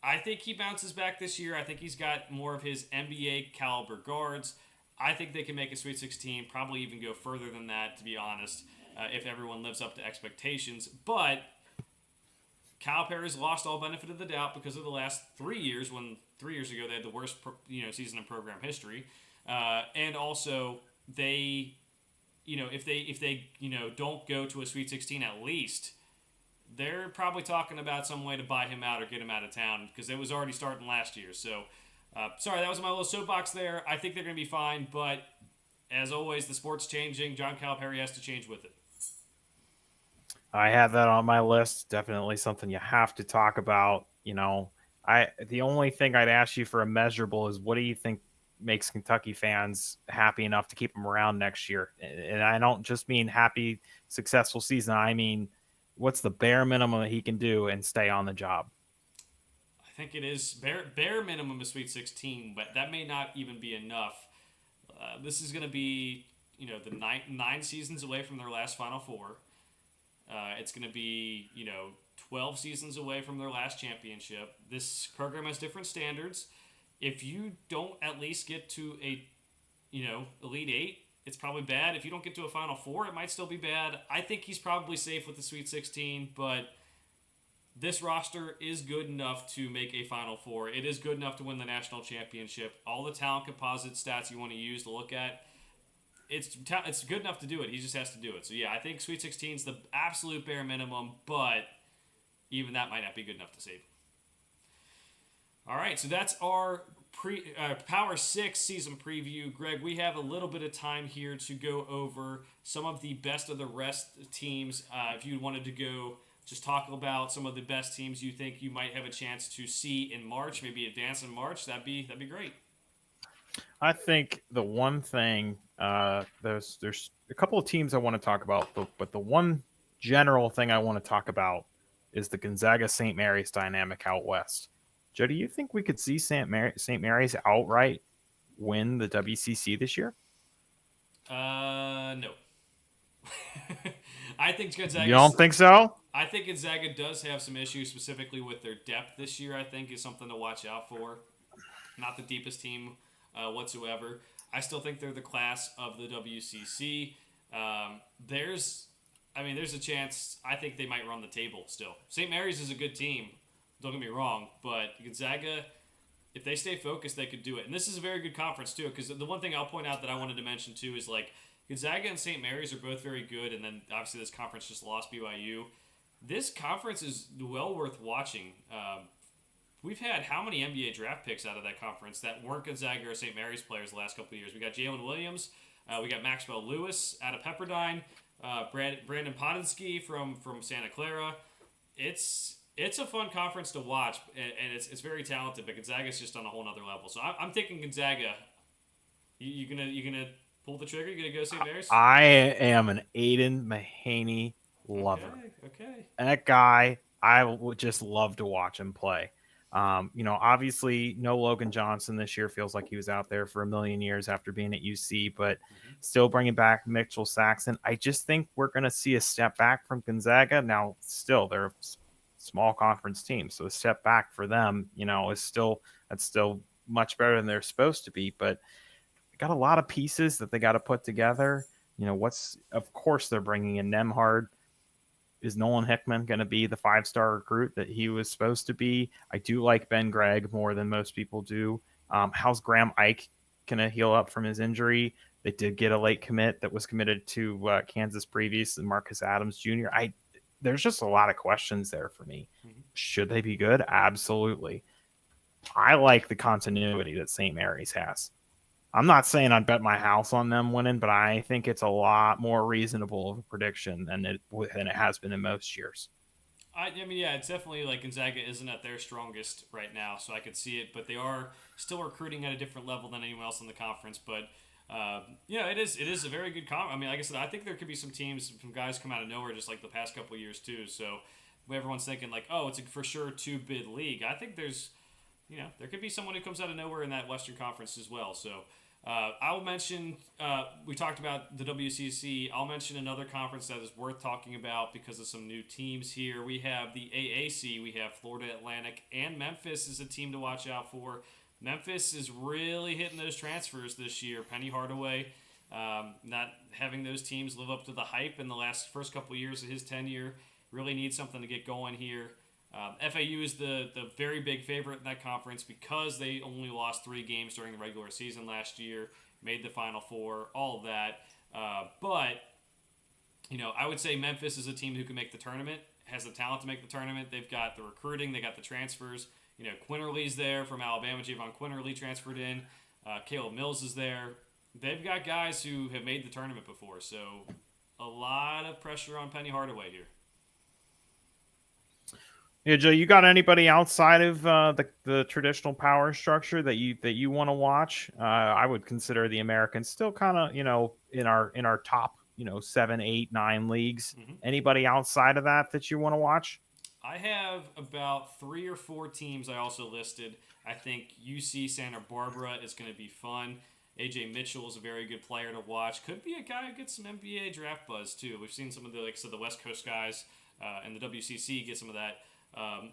I think he bounces back this year. I think he's got more of his NBA caliber guards. I think they can make a Sweet 16, probably even go further than that, to be honest, if everyone lives up to expectations. But Calipari's lost all benefit of the doubt because of the last 3 years, when 3 years ago they had the worst season in program history. And also, they, if they don't go to a Sweet 16 at least, they're probably talking about some way to buy him out or get him out of town because it was already starting last year. So, sorry, that was my little soapbox there. I think they're going to be fine, but as always, the sport's changing. John Calipari has to change with it. I have that on my list. Definitely something you have to talk about. The only thing I'd ask you for a measurable is what do you think makes Kentucky fans happy enough to keep them around next year? And I don't just mean happy, successful season. I mean, what's the bare minimum that he can do and stay on the job? I think it is bare minimum of Sweet 16, but that may not even be enough. This is going to be, the nine seasons away from their last Final Four. It's going to be, 12 seasons away from their last championship. This program has different standards. If you don't at least get to a, Elite Eight, it's probably bad. If you don't get to a Final Four, it might still be bad. I think he's probably safe with the Sweet 16, but this roster is good enough to make a Final Four. It is good enough to win the national championship. All the talent composite stats you want to use to look at, it's good enough to do it. He just has to do it. So, yeah, I think Sweet 16 is the absolute bare minimum, but even that might not be good enough to save them. All right, so that's our Power 6 season preview. Greg, we have a little bit of time here to go over some of the best of the rest teams. If you wanted to go just talk about some of the best teams you think you might have a chance to see in March, maybe advance in March, that'd be great. I think the one thing there's a couple of teams I want to talk about, but the one general thing I want to talk about is the Gonzaga St. Mary's dynamic out west. Joe, do you think we could see St. Mary's outright win the WCC this year? No. I think Gonzaga. You don't think so? I think Gonzaga does have some issues, specifically with their depth this year. I think is something to watch out for. Not the deepest team whatsoever. I still think they're the class of the WCC. There's a chance. I think they might run the table still. St. Mary's is a good team. Don't get me wrong, but Gonzaga, if they stay focused, they could do it. And this is a very good conference too, because the one thing I'll point out that I wanted to mention too is like Gonzaga and St. Mary's are both very good, and then obviously this conference just lost BYU. This conference is well worth watching. We've had how many NBA draft picks out of that conference that weren't Gonzaga or St. Mary's players the last couple of years? We got Jalen Williams, we got Maxwell Lewis out of Pepperdine, Brandon Podensky from Santa Clara. It's a fun conference to watch, and it's very talented, but Gonzaga's just on a whole nother level. So I'm thinking Gonzaga. You gonna pull the trigger? You gonna go St. Mary's? I am an Aiden Mahaney lover. Okay. That guy, I would just love to watch him play. Obviously, no Logan Johnson this year. Feels like he was out there for a million years after being at UC, but still bringing back Mitchell Saxon. I just think we're going to see a step back from Gonzaga. Now, still, they're a small conference team, so a step back for them, that's still much better than they're supposed to be. But they got a lot of pieces that they got to put together. Of course, they're bringing in Nembhard. Is Nolan Hickman going to be the 5-star recruit that he was supposed to be? I do like Ben Gregg more than most people do. How's Graham Ike going to heal up from his injury? They did get a late commit that was committed to Kansas previously, Marcus Adams Jr. There's just a lot of questions there for me. Mm-hmm. Should they be good? Absolutely. I like the continuity that St. Mary's has. I'm not saying I'd bet my house on them winning, but I think it's a lot more reasonable of a prediction than it has been in most years. It's definitely like Gonzaga isn't at their strongest right now, so I could see it. But they are still recruiting at a different level than anyone else in the conference. But it is a very good conference. Like I said, I think there could be some teams, some guys come out of nowhere, just like the past couple of years too. So everyone's thinking like, oh, it's a for sure 2-bid league. I think there's, there could be someone who comes out of nowhere in that Western Conference as well. So. I'll mention, we talked about the WCC. I'll mention another conference that is worth talking about because of some new teams here. We have the AAC. We have Florida Atlantic, and Memphis is a team to watch out for. Memphis is really hitting those transfers this year. Penny Hardaway, not having those teams live up to the hype in the first couple of years of his tenure. Really needs something to get going here. FAU is the very big favorite in that conference because they only lost 3 games during the regular season last year, made the Final Four, all of that. But I would say Memphis is a team who can make the tournament, has the talent to make the tournament. They've got the recruiting, they got the transfers. Quinterly's there from Alabama. Javon Quinterly transferred in. Caleb Mills is there. They've got guys who have made the tournament before, so a lot of pressure on Penny Hardaway here. Yeah, Joe, you got anybody outside of the traditional power structure that you want to watch? I would consider the Americans still kind of in our top 7, 8, 9 leagues. Mm-hmm. Anybody outside of that you want to watch? I have about 3 or 4 teams I also listed. I think UC Santa Barbara is going to be fun. AJ Mitchell is a very good player to watch. Could be a guy who gets some NBA draft buzz too. We've seen some of the West Coast guys and the WCC get some of that.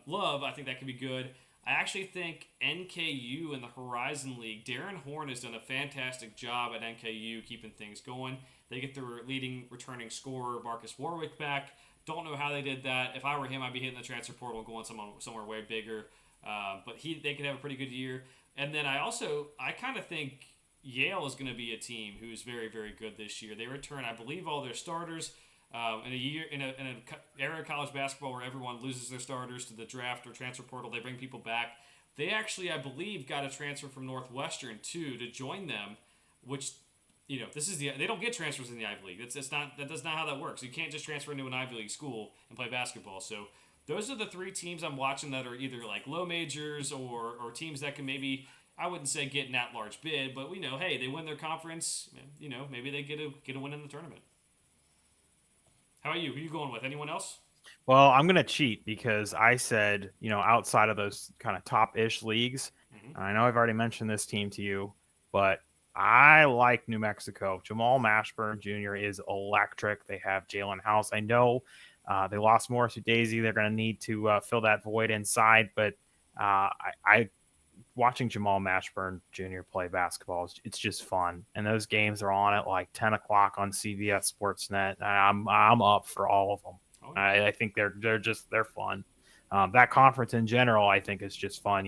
Love, I think that could be good. I actually think NKU in the Horizon League, Darren Horn has done a fantastic job at NKU keeping things going. They get their leading returning scorer, Marcus Warwick, back. Don't know how they did that. If I were him, I'd be hitting the transfer portal and going somewhere way bigger. But they could have a pretty good year. And then I kind of think Yale is going to be a team who is very, very good this year. They return, I believe, all their starters. In a year, in an era of college basketball where everyone loses their starters to the draft or transfer portal, they bring people back. They actually, I believe, got a transfer from Northwestern too to join them, which this is they don't get transfers in the Ivy League. That's not that's not how that works. You can't just transfer into an Ivy League school and play basketball. So those are the three teams I'm watching that are either like low majors or teams that can maybe, I wouldn't say get an at-large bid, but we know, hey, they win their conference. Maybe they get a win in the tournament. How about you? Who are you going with? Anyone else? Well, I'm going to cheat because I said, outside of those kind of top-ish leagues, Mm-hmm. I know I've already mentioned this team to you, but I like New Mexico. Jamal Mashburn Jr. is electric. They have Jalen House. I know they lost Morris Daisy. They're going to need to fill that void inside, but I watching Jamal Mashburn Jr. play basketball, it's just fun. And those games are on at like 10 o'clock on CBS Sportsnet. I'm up for all of them. Oh, I think they're fun. That conference in general, I think, is just fun.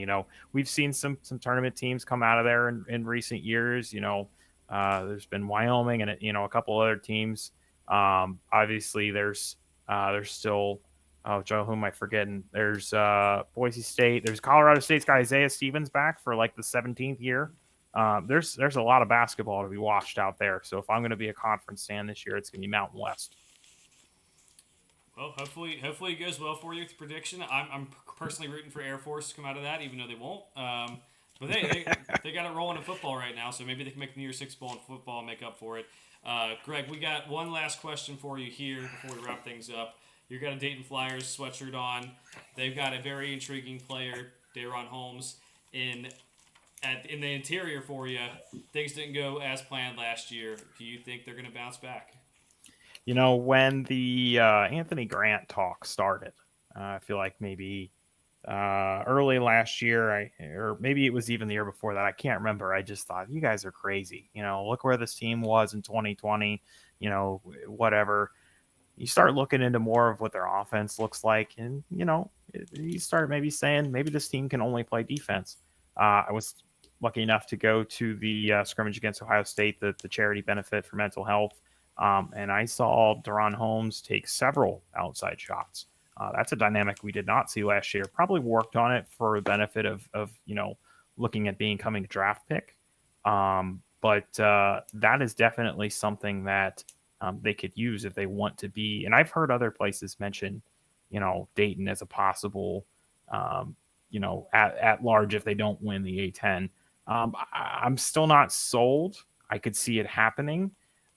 We've seen some tournament teams come out of there in recent years. There's been Wyoming and a couple other teams. Obviously, there's still, oh, Joe, who am I forgetting? There's Boise State. There's Colorado State's got Isaiah Stevens back for like the 17th year. There's a lot of basketball to be watched out there. So if I'm going to be a conference fan this year, it's going to be Mountain West. well, hopefully it goes well for you with the prediction. I'm personally rooting for Air Force to come out of that, even though they won't. But they got it rolling in football right now, so maybe they can make the New Year's Six Bowl in football and make up for it. Greg, we got one last question for you here before we wrap things up. You've got a Dayton Flyers sweatshirt on. They've got a very intriguing player, Daron Holmes, in the interior for you. Things didn't go as planned last year. Do you think they're going to bounce back? When the Anthony Grant talk started, I feel like maybe early last year, or maybe it was even the year before that. I can't remember. I just thought, you guys are crazy. Look where this team was in 2020. Whatever. You start looking into more of what their offense looks like, and you start maybe saying maybe this team can only play defense. I was lucky enough to go to the scrimmage against Ohio State, the charity benefit for mental health, and I saw Daron Holmes take several outside shots. That's a dynamic we did not see last year. Probably worked on it for the benefit of looking at becoming a draft pick, but that is definitely something that they could use if they want to be. And I've heard other places mention, Dayton as a possible, at large if they don't win the A10. I'm still not sold. I could see it happening.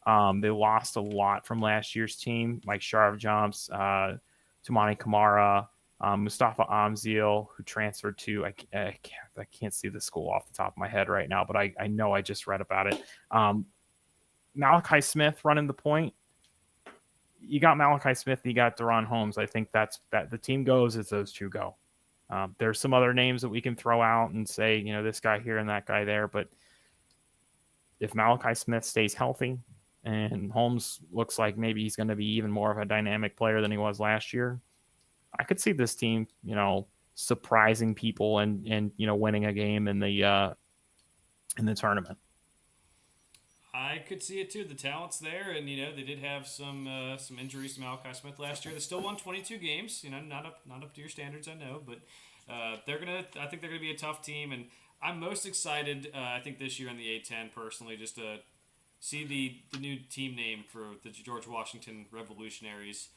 They lost a lot from last year's team, like Sharv Jumps, Tumani Kamara, Mustafa Amzil, who transferred to, I can't see the school off the top of my head right now, but I know I just read about it. Malachi Smith running the point. You got Malachi Smith, you got Daron Holmes. I think that the team goes as those two go. There's some other names that we can throw out and say, this guy here and that guy there. But if Malachi Smith stays healthy and Holmes looks like maybe he's going to be even more of a dynamic player than he was last year, I could see this team, surprising people and winning a game in the tournament. I could see it too. The talent's there, and they did have some injuries to Malachi Smith last year. They still won 22 games. Not up to your standards, I know, but I think they're gonna be a tough team, and I'm most excited. I think this year in the A10 personally, just to see the new team name for the George Washington Revolutionaries.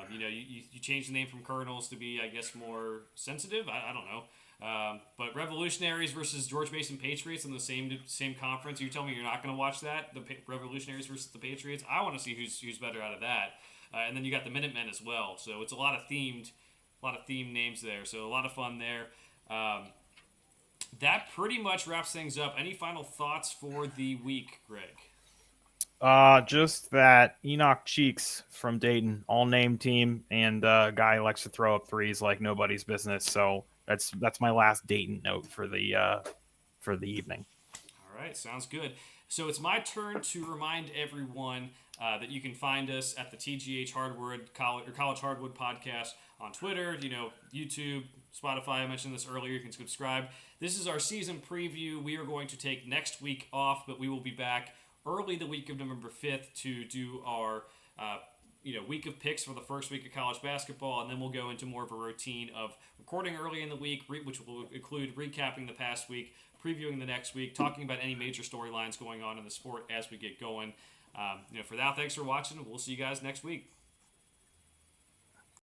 You change the name from Colonels to be, I guess, more sensitive. I don't know. But Revolutionaries versus George Mason Patriots in the same conference. You tell me you're not going to watch that? The Revolutionaries versus the Patriots. I want to see who's better out of that. And then you got the Minutemen as well. So it's a lot of themed names there. So a lot of fun there. That pretty much wraps things up. Any final thoughts for the week, Greg? Just that Enoch Cheeks from Dayton, all name team, and guy likes to throw up threes like nobody's business. So that's my last Dayton note for the evening. All right, sounds good. So it's my turn to remind everyone that you can find us at the TGH Hardwood College Hardwood Podcast on Twitter, YouTube, Spotify. I mentioned this earlier. You can subscribe. This is our season preview. We are going to take next week off, but we will be back early the week of November 5th to do our week of picks for the first week of college basketball, and then we'll go into more of a routine of recording early in the week, which will include recapping the past week, previewing the next week, talking about any major storylines going on in the sport as we get going. For now, thanks for watching. We'll see you guys next week.